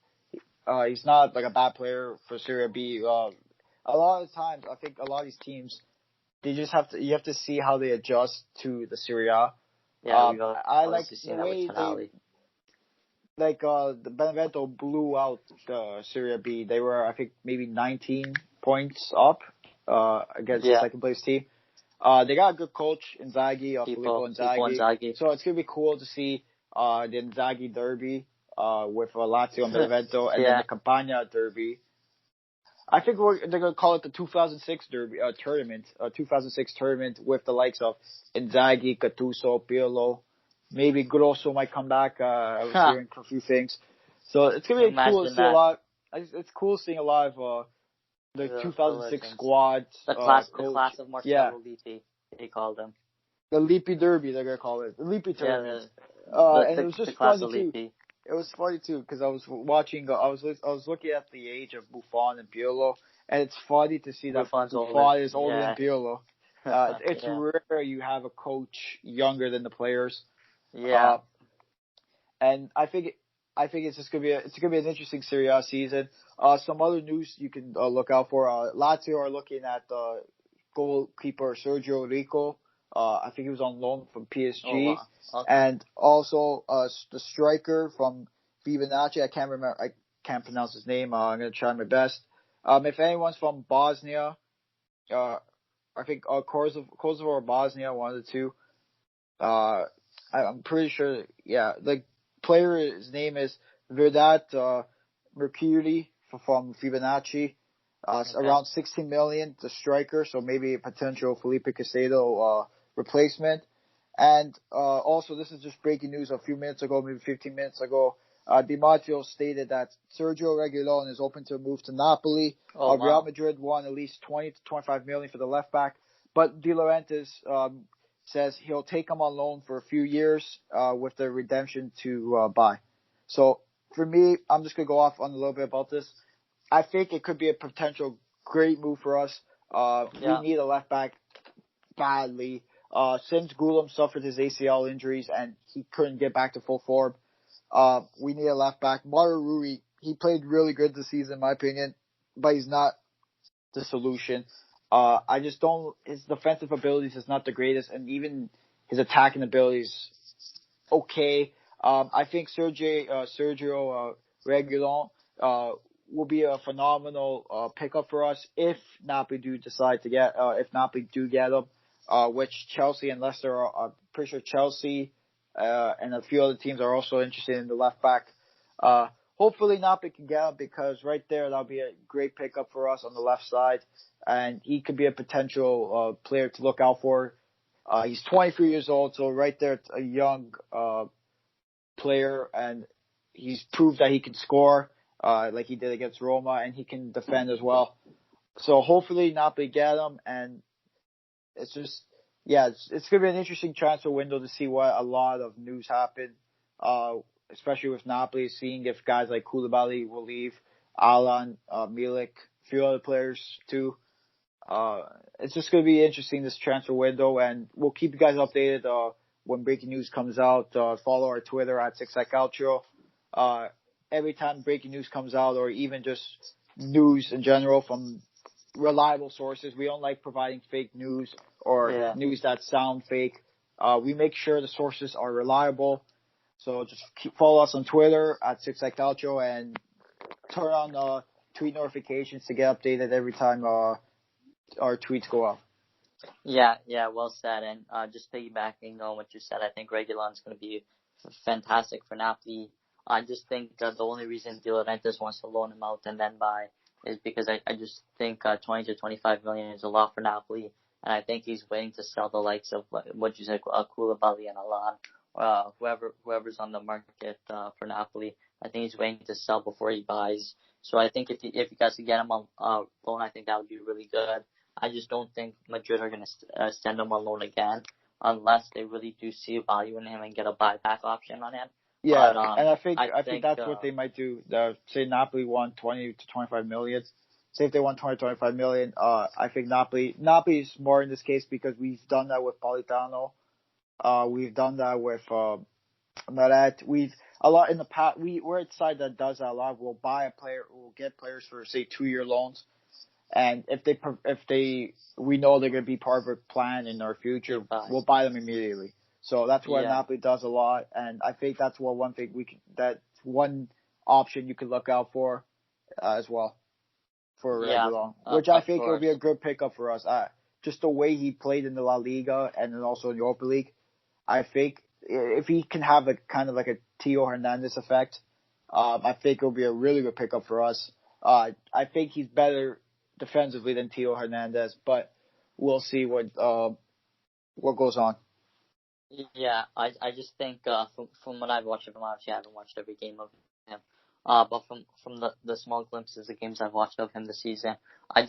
B: He's not like a bad player for Serie B. A lot of times, I think a lot of these teams, you have to see how they adjust to the Serie A. I like the way the Benevento blew out the Serie B. They were, I think, maybe 19 points up against the second place team. They got a good coach, Inzaghi, Filippo Inzaghi. So it's gonna be cool to see the Inzaghi derby with Lazio and Benevento, and then the Campania derby. I think they're gonna call it the 2006 derby tournament, 2006 tournament with the likes of Inzaghi, Gattuso, Pirlo. Maybe Grosso might come back. I was hearing a few things. So it's gonna be cool to
A: Imagine
B: see a
A: that.
B: lot. It's cool seeing a lot of the
A: The
B: 2006
A: legends.
B: squad
A: The class
B: coach.
A: of
B: Yeah,
A: Marcello Lippi, they called him.
B: the Lippi Derby, they're gonna call it the Lippi
A: Yeah,
B: tournament. And it was
A: the
B: just
A: class
B: funny
A: of
B: too.
A: Lippi.
B: It was funny too because I was watching. I was looking at the age of Buffon and Pirlo, and it's funny to see that
A: Buffon's older.
B: Buffon is older than
A: Yeah.
B: Pirlo. It's
A: Yeah.
B: rare you have a coach younger than the players.
A: Yeah.
B: And I think it's just gonna be an interesting Serie A season. Some other news you can look out for. Lazio are looking at goalkeeper Sergio Rico. I think he was on loan from PSG.
A: Oh, wow. Okay.
B: And also the striker from Fibonacci. I can't remember. I can't pronounce his name. I'm gonna try my best. If anyone's from Bosnia, I think Kosovo or Bosnia, one of the two. I'm pretty sure. Yeah, the player's name is Vedat Mercury from Fibonacci.
A: Okay.
B: Around 16 million, the striker, so maybe a potential Felipe Caicedo replacement. And also, this is just breaking news a few minutes ago, maybe 15 minutes ago. Di Matteo stated that Sergio Reguilon is open to a move to Napoli.
A: Oh, wow.
B: Real Madrid won at least 20 to 25 million for the left back, but De Laurentiis says he'll take him on loan for a few years with the redemption to buy. So for me, I'm just gonna go off on a little bit about this. I think it could be a potential great move for us. We need a left back badly. Since Gulam suffered his ACL injuries and he couldn't get back to full form, we need a left back. Mario Rui, he played really good this season, in my opinion, but he's not the solution. I just don't. His defensive abilities is not the greatest, and even his attacking abilities, okay. I think Sergio Reguilon will be a phenomenal pickup for us if Napoli do decide to get him. Which Chelsea and Leicester are. I'm pretty sure Chelsea and a few other teams are also interested in the left back. Hopefully Napoli can get him because right there that'll be a great pickup for us on the left side, and he could be a potential player to look out for. He's 23 years old, so right there it's a young player, and he's proved that he can score like he did against Roma, and he can defend as well. So hopefully Napoli get him, and it's just it's gonna be an interesting transfer window to see what a lot of news happen. Especially with Napoli, seeing if guys like Koulibaly will leave, Alan, Milik, a few other players too. It's just going to be interesting this transfer window, and we'll keep you guys updated when breaking news comes out. Follow our Twitter at @6@Calcio. Every time breaking news comes out, or even just news in general from reliable sources, we don't like providing fake news or news that sound fake. We make sure the sources are reliable. So just follow us on Twitter at @6@Calcio and turn on tweet notifications to get updated every time our tweets go up.
A: Yeah, well said. And just piggybacking on what you said, I think Reguilon's going to be fantastic for Napoli. I just think the only reason De Laurentiis wants to loan him out and then buy is because I just think 20 to 25 million is a lot for Napoli, and I think he's waiting to sell the likes of what you said, Koulibaly and Alan. Whoever's on the market for Napoli, I think he's waiting to sell before he buys. So I think if you guys could get him on loan, I think that would be really good. I just don't think Madrid are going to send him on loan again unless they really do see value in him and get a buyback option on him.
B: Yeah,
A: But,
B: and I think that's what they might do. Say Napoli won 20 to 25 million. Say if they won 20 to 25 million, I think Napoli's more in this case because we've done that with Politano. We've done that with Meret. We've a lot in the past. We're a side that does that a lot. We'll buy a player. We'll get players for say 2-year loans, and if we know they're going to be part of our plan in our future, we'll buy them immediately. So that's what Napoli does a lot, and I think that's one thing that's one option you could look out for as well for Reguilon, which I think will be a good pickup for us. Just the way he played in the La Liga and then also in the Europa League, I think if he can have a kind of like a Tio Hernandez effect, I think it'll be a really good pickup for us. I think he's better defensively than Tio Hernandez, but we'll see what goes on.
A: Yeah, I just think from what I've watched of him, obviously I haven't watched every game of him. But from the small glimpses of games I've watched of him this season, I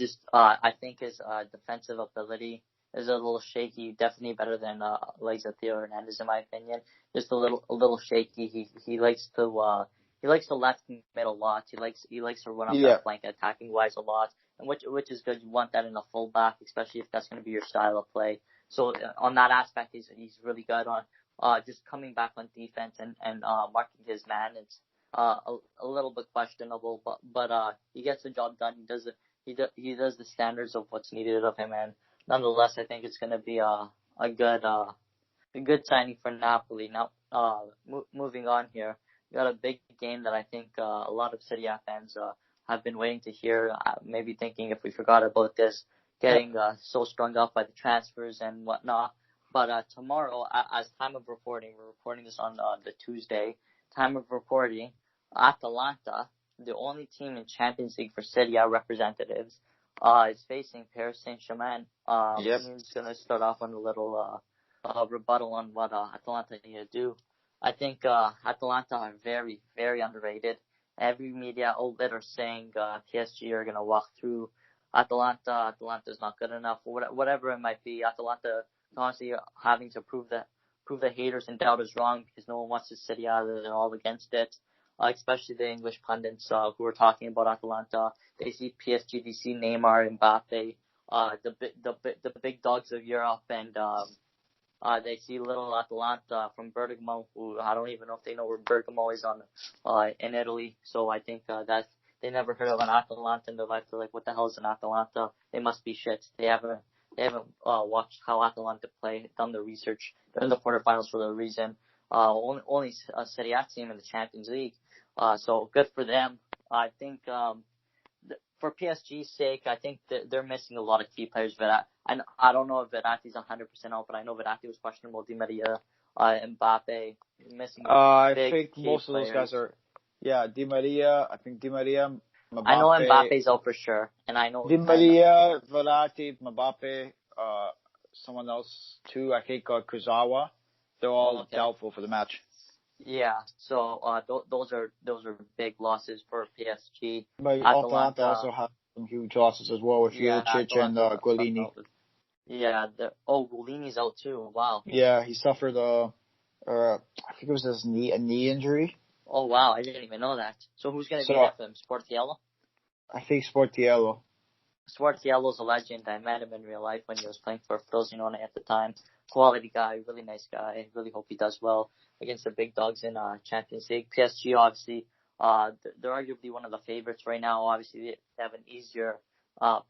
A: think his defensive ability is a little shaky. Definitely better than Theo Hernandez in my opinion. Just a little shaky. He likes to left mid a lot. He likes to run up that flank attacking wise a lot, and which is good. You want that in a fullback, especially if that's going to be your style of play. So on that aspect, he's really good on just coming back on defense and marking his man. It's a little bit questionable, but he gets the job done. He does the standards of what's needed of him, and nonetheless, I think it's going to be a good signing for Napoli. Now, moving on here, we got a big game that I think a lot of Serie A fans have been waiting to hear. Maybe thinking if we forgot about this, getting so strung up by the transfers and whatnot. But tomorrow, as time of recording, we're recording this on the Tuesday. Time of recording, Atalanta, the only team in Champions League for Serie A representatives, is facing Paris Saint-Germain. I'm just going to start off on a little rebuttal on what Atalanta need to do. I think Atalanta are very, very underrated. Every media outlet are saying PSG are going to walk through Atalanta. Atalanta's not good enough, or whatever it might be. Atalanta constantly having to prove the haters and doubters wrong because no one wants to Serie A. They're all against it. Especially the English pundits who are talking about Atalanta. They see PSG, they see Neymar, Mbappe, the big dogs of Europe, and they see little Atalanta from Bergamo, who I don't even know if they know where Bergamo is in Italy. So I think that they never heard of an Atalanta in their life. They're like, what the hell is an Atalanta? They must be shit. They haven't watched how Atalanta play, done the research. They're in the quarterfinals for a reason. Only a Serie A team in the Champions League. So good for them. I think for PSG's sake, I think that they're missing a lot of key players. I don't know if Verratti's 100% out, but I know Verratti was questionable. Di Maria, Mbappe, missing.
B: I think most of those guys are. Yeah, Di Maria. I think Di Maria. Mbappe,
A: I know Mbappe's out for sure, and I know
B: Di Maria, Verratti, Mbappe, someone else too. I think Kurzawa. They're all doubtful for the match.
A: Yeah, so those are big losses for PSG.
B: But Atalanta also have some huge losses as well with Juricic and Golini.
A: Yeah, Golini's out too. Wow.
B: Yeah, he suffered I think it was a knee injury.
A: Oh wow, I didn't even know that. So who's going to be there for him? Sportiello?
B: I think Sportiello.
A: Sportiello's a legend. I met him in real life when he was playing for Frosinone at the time. Quality guy, really nice guy. Really hope he does well against the big dogs in Champions League. PSG, obviously, they're arguably one of the favorites right now. Obviously, they have an easier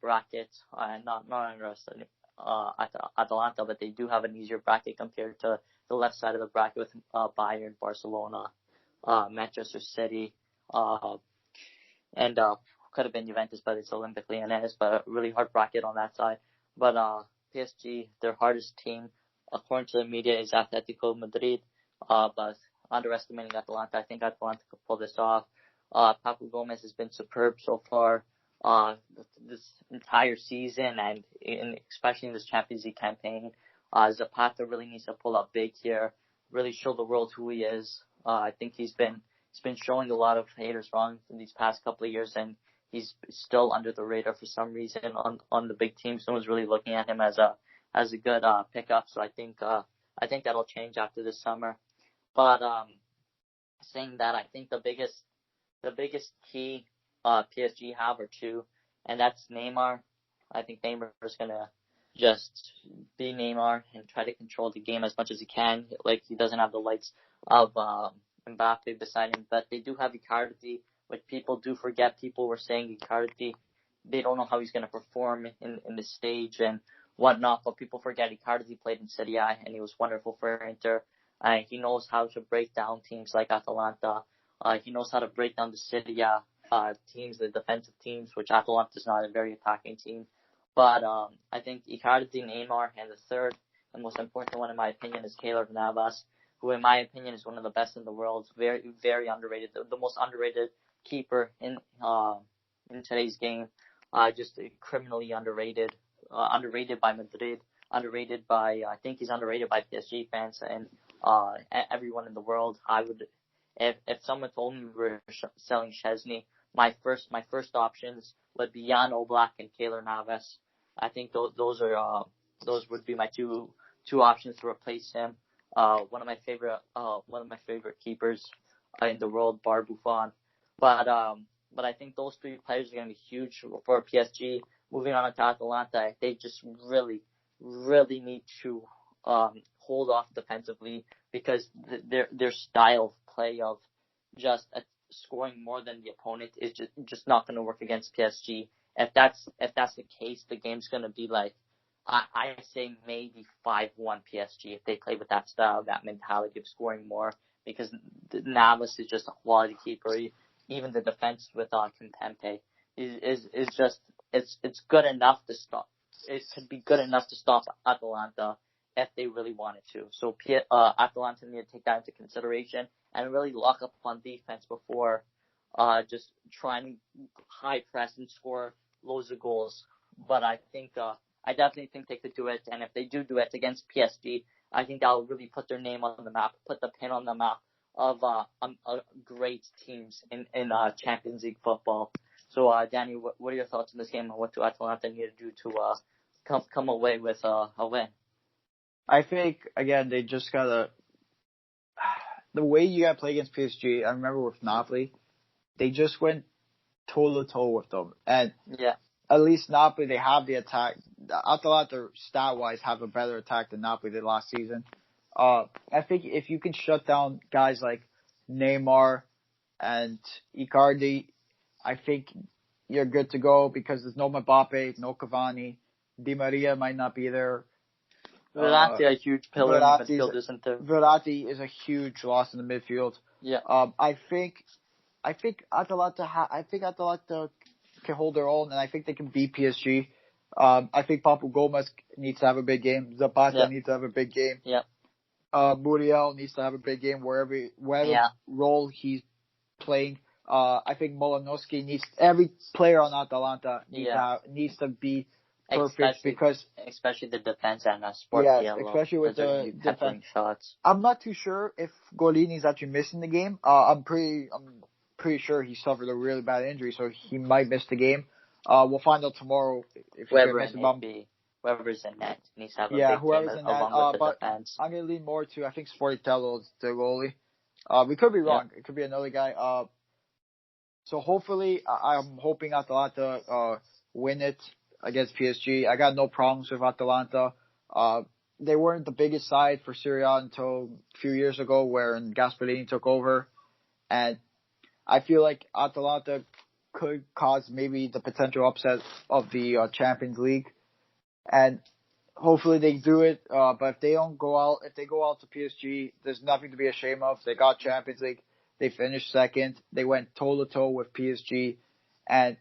A: bracket. Not interested Atalanta, but they do have an easier bracket compared to the left side of the bracket with Bayern, Barcelona, Manchester City, and could have been Juventus, but it's Olympique Lyonnais, but a really hard bracket on that side. But PSG, their hardest team, according to the media, is Atletico Madrid, but underestimating Atalanta. I think Atalanta could pull this off. Papu Gomez has been superb so far this entire season, and especially in this Champions League campaign. Zapata really needs to pull up big here, really show the world who he is. I think he's been showing a lot of haters wrong in these past couple of years, and he's still under the radar for some reason on the big teams. No one's really looking at him as a good pickup. So I think that'll change after this summer. But saying that, I think the biggest key PSG have are two, and that's Neymar. I think Neymar is gonna just be Neymar and try to control the game as much as he can. Like, he doesn't have the likes of Mbappe beside him, but they do have Icardi, which people do forget. People were saying Icardi, they don't know how he's going to perform in the stage and whatnot, but people forget Icardi played in Serie A and he was wonderful for Inter. He knows how to break down teams like Atalanta. He knows how to break down the Serie A teams, the defensive teams, which Atalanta is not a very attacking team. But I think Icardi, Neymar, and the third and most important one in my opinion is Keylor Navas, who in my opinion is one of the best in the world. Very, very underrated. The most underrated keeper in today's game. Just criminally underrated. Underrated by Madrid. Underrated by, I think he's underrated by PSG fans and everyone in the world. if someone told me we were selling Szczesny, my first options would be Jan Oblak and Keylor Navas. I think those would be my two options to replace him. One of my favorite keepers in the world, Bar Buffon. But I think those three players are going to be huge for PSG. Moving on to Atalanta, they just really need to hold off defensively, because their style of play of just scoring more than the opponent is just not going to work against PSG. If that's the case, the game's going to be like, I say maybe 5-1 PSG if they play with that style, that mentality of scoring more, because Navas is just a quality keeper. Even the defense with Kimpembe is just it's good enough to stop. It could be good enough to stop Atalanta if they really wanted to. So Atalanta need to take that into consideration and really lock up on defense before just trying to high press and score loads of goals. But I definitely think they could do it, and if they do it against PSG, I think that will really put their name on the map, put the pin on the map of great teams in Champions League football. So, Danny, what are your thoughts on this game, and what do Atalanta need to do to come away with a win?
B: I think, again, they just gotta, the way you gotta play against PSG, I remember with Napoli, they just went toe-to-toe with them. And
A: yeah,
B: at least Napoli, they have the attack. Atalanta, stat-wise, have a better attack than Napoli did last season. I think if you can shut down guys like Neymar and Icardi, I think you're good to go, because there's no Mbappe, no Cavani. Di Maria might not be there.
A: Verratti, a huge pillar in the midfield, isn't there?
B: Verratti is a huge loss in the midfield.
A: Yeah.
B: I think Atalanta can hold their own, and I think they can beat PSG. I think Papu Gomez needs to have a big game. Zapata needs to have a big game.
A: Yeah.
B: Muriel needs to have a big game whatever role he's playing. I think Molinowski every player on Atalanta needs to be perfect,
A: especially the defense and Sportiello.
B: Especially with the defense
A: shots.
B: I'm not too sure if Golini's actually missing the game. I'm pretty sure he suffered a really bad injury, so he might miss the game. We'll find out tomorrow if he's going to miss
A: whoever's in net needs to have a big game along with the defense.
B: I'm going to lean more to, I think Sportiello is the goalie. We could be wrong. It could be another guy. So hopefully, I'm hoping Atalanta win it against PSG. I got no problems with Atalanta. They weren't the biggest side for Serie A until a few years ago, when Gasperini took over. And I feel like Atalanta could cause maybe the potential upset of the Champions League. And hopefully they do it. But if they go out to PSG, there's nothing to be ashamed of. They got Champions League. They finished second. They went toe-to-toe with PSG. And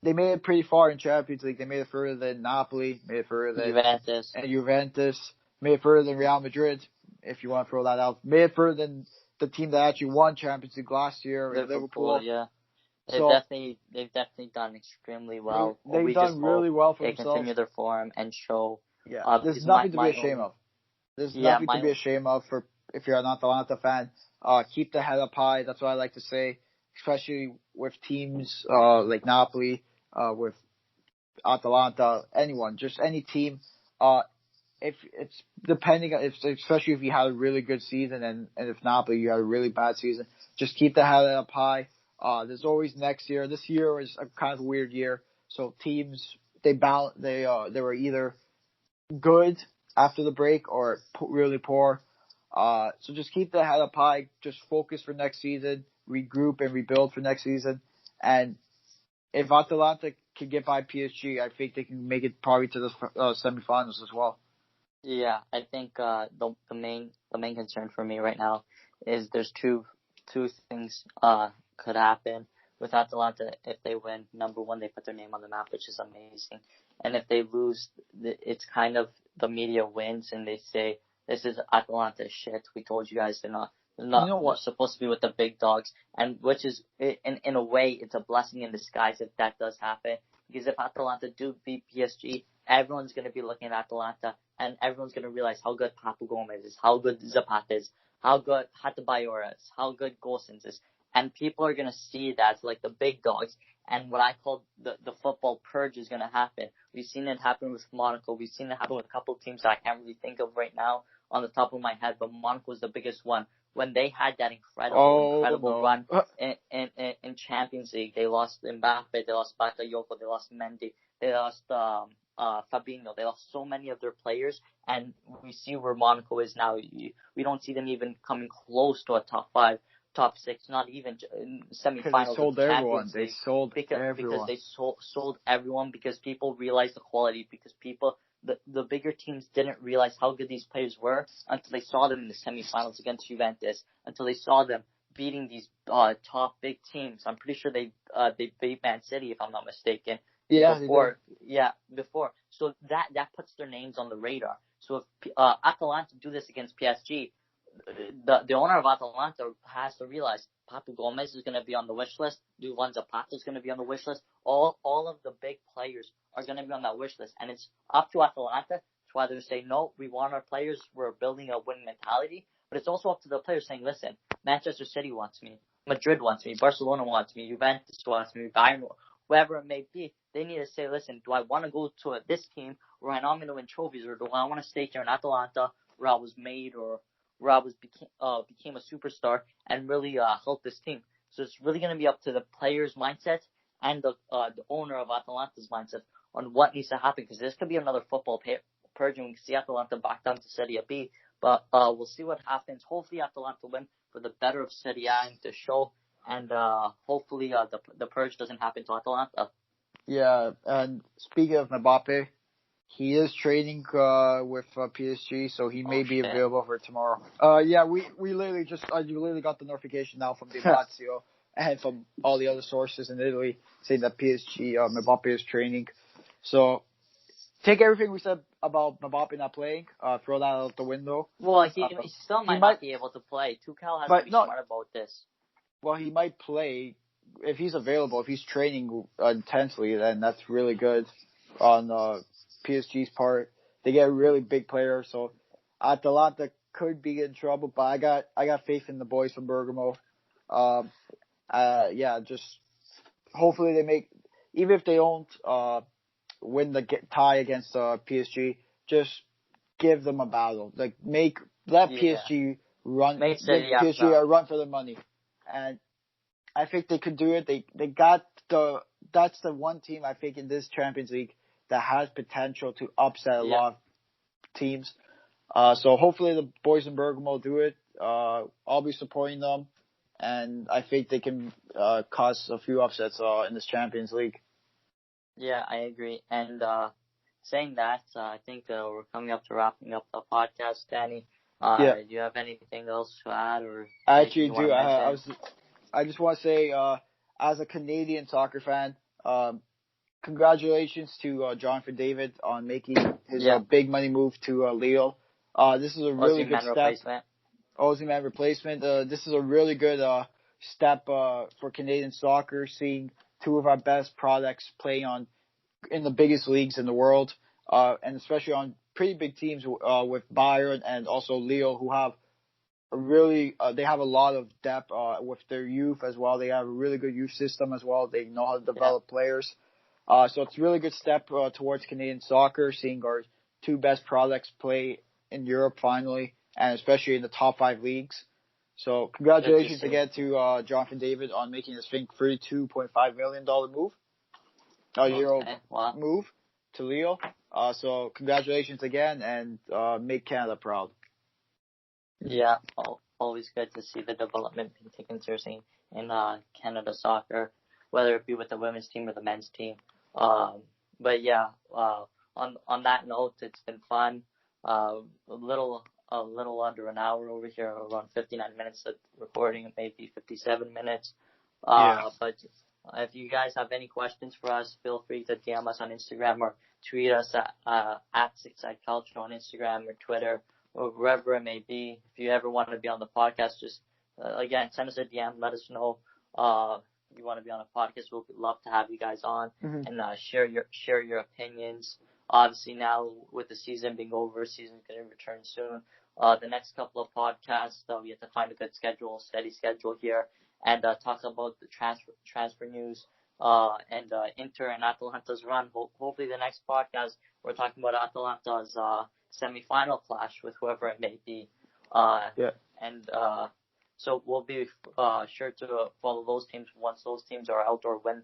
B: they made it pretty far in Champions League. They made it further than Napoli, made it further than Juventus, made it further than Real Madrid, if you want to throw that out. Made it further than the team that actually won Champions League last year, Liverpool.
A: Yeah. They've definitely done extremely well.
B: They've done really well for themselves.
A: They continue their form and show.
B: Yeah, there's nothing to be ashamed of. There's nothing to be ashamed of for if you're an Atalanta fan. Keep the head up high. That's what I like to say, especially with teams like Napoli, with Atalanta, anyone, just any team. If it's depending, especially if you had a really good season, and if Napoli you had a really bad season, just keep the head up high. There's always next year. This year was a kind of weird year, so teams they were either good after the break or really poor. So just keep the head up high. Just focus for next season. Regroup and rebuild for next season. And if Atalanta can get by PSG, I think they can make it probably to the semifinals as well.
A: Yeah, I think the main concern for me right now is there's two things could happen with Atalanta if they win. Number one, they put their name on the map, which is amazing. And if they lose, it's kind of the media wins and they say, this is Atalanta shit. We told you guys they're not supposed to be with the big dogs. And which is, in a way, it's a blessing in disguise if that does happen. Because if Atalanta do beat PSG, everyone's going to be looking at Atalanta and everyone's going to realize how good Papu Gomez is, how good Zapata is, how good Hatabayor is, how good Golsons is. And people are going to see that as like the big dogs. And what I call the football purge is going to happen. We've seen it happen with Monaco. We've seen it happen with a couple of teams that I can't really think of right now on the top of my head, but Monaco was the biggest one. When they had that incredible run in Champions League, they lost Mbappe, they lost Bakayoko, they lost Mendy, they lost Fabinho, they lost so many of their players, and we see where Monaco is now. We don't see them even coming close to a top 5, top 6, not even semi-finals.
B: They sold everyone. They sold everyone.
A: Because they sold everyone, because people realized the quality, because the bigger teams didn't realize how good these players were until they saw them in the semifinals against Juventus, until they saw them beating these top big teams. I'm pretty sure they beat Man City, if I'm not mistaken.
B: Yeah,
A: before. So that puts their names on the radar. So if Atalanta do this against PSG, the owner of Atalanta has to realize Papu Gomez is going to be on the wish list. Duvan Zapata is going to be on the wish list. All of the big players are going to be on that wish list. And it's up to Atalanta to either say, no, we want our players, we're building a winning mentality. But it's also up to the players saying, listen, Manchester City wants me, Madrid wants me, Barcelona wants me, Juventus wants me, Bayern, whoever it may be. They need to say, listen, do I want to go to this team where I know I'm going to win trophies, or do I want to stay here in Atalanta where I was made, or where I became a superstar and really help this team. So it's really going to be up to the players' mindset and the owner of Atalanta's mindset on what needs to happen, because this could be another football purge, and we can see Atalanta back down to Serie B. But we'll see what happens. Hopefully Atalanta win for the better of Serie A and to show, and hopefully the purge doesn't happen to Atalanta.
B: Yeah, and speaking of Mbappe, he is training with PSG, so he may be available for tomorrow. Yeah, we literally you literally got the notification now from Di Marzio and from all the other sources in Italy saying that PSG Mbappe is training. So take everything we said about Mbappe not playing, throw that out the window.
A: Well, he still might not be able to play. Tuchel has to be smart about this.
B: Well, he might play if he's available. If he's training intensely, then that's really good on PSG's part. They get a really big player, so Atalanta could be in trouble, but I got faith in the boys from Bergamo. Yeah, just hopefully they make, even if they don't win the tie against PSG, just give them a battle. Like let PSG run, PSG run for the money, and I think they could do it. They got that's the one team I think in this Champions League that has potential to upset a lot of teams. So hopefully the boys in Bergamo do it. I'll be supporting them, and I think they can cause a few upsets in this Champions League.
A: Yeah, I agree. And saying that, I think we're coming up to wrapping up the podcast, Danny. Do you have anything else to add? Or
B: I actually do. I just want to say, as a Canadian soccer fan, congratulations to Jonathan David on making his big money move to Lille. This is a really good step. Ozyman replacement. This is a really good step for Canadian soccer, seeing two of our best products playing in the biggest leagues in the world, and especially on pretty big teams with Bayern and also Lille, who have they have a lot of depth with their youth as well. They have a really good youth system as well. They know how to develop players. So it's a really good step towards Canadian soccer, seeing our two best products play in Europe finally, and especially in the top 5 leagues. So congratulations again to Jonathan David on making this $32.5 million move, euro move to Lille. So congratulations again, and make Canada proud.
A: Yeah, always good to see the development being taken seriously in Canada soccer, whether it be with the women's team or the men's team. But yeah, on that note, it's been fun. A little under an hour over here, around 59 minutes of recording, maybe 57 minutes. But if you guys have any questions for us, feel free to DM us on Instagram or tweet us at SixSideCulture on Instagram or Twitter or wherever it may be. If you ever want to be on the podcast, just again send us a DM. Let us know you want to be on a podcast. We'd love to have you guys on and share your opinions. Obviously now with the season being over, season's going to return soon. the next couple of podcasts. We have to find a good schedule, steady schedule here, and talk about the transfer news and Inter and Atalanta's run. Hopefully, the next podcast we're talking about Atalanta's semifinal clash with whoever it may be. And so we'll be sure to follow those teams once those teams are out or win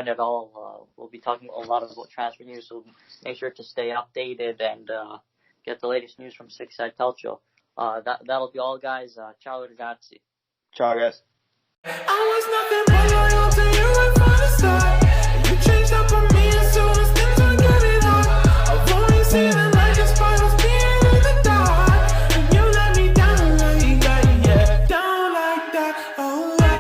A: it all. We'll be talking a lot about transfer news, so make sure to stay updated and get the latest news from Six Side Calcio. That'll be all, guys. Ciao, ragazzi.
B: Ciao, guys.
C: I was nothing but loyal to you and for the start.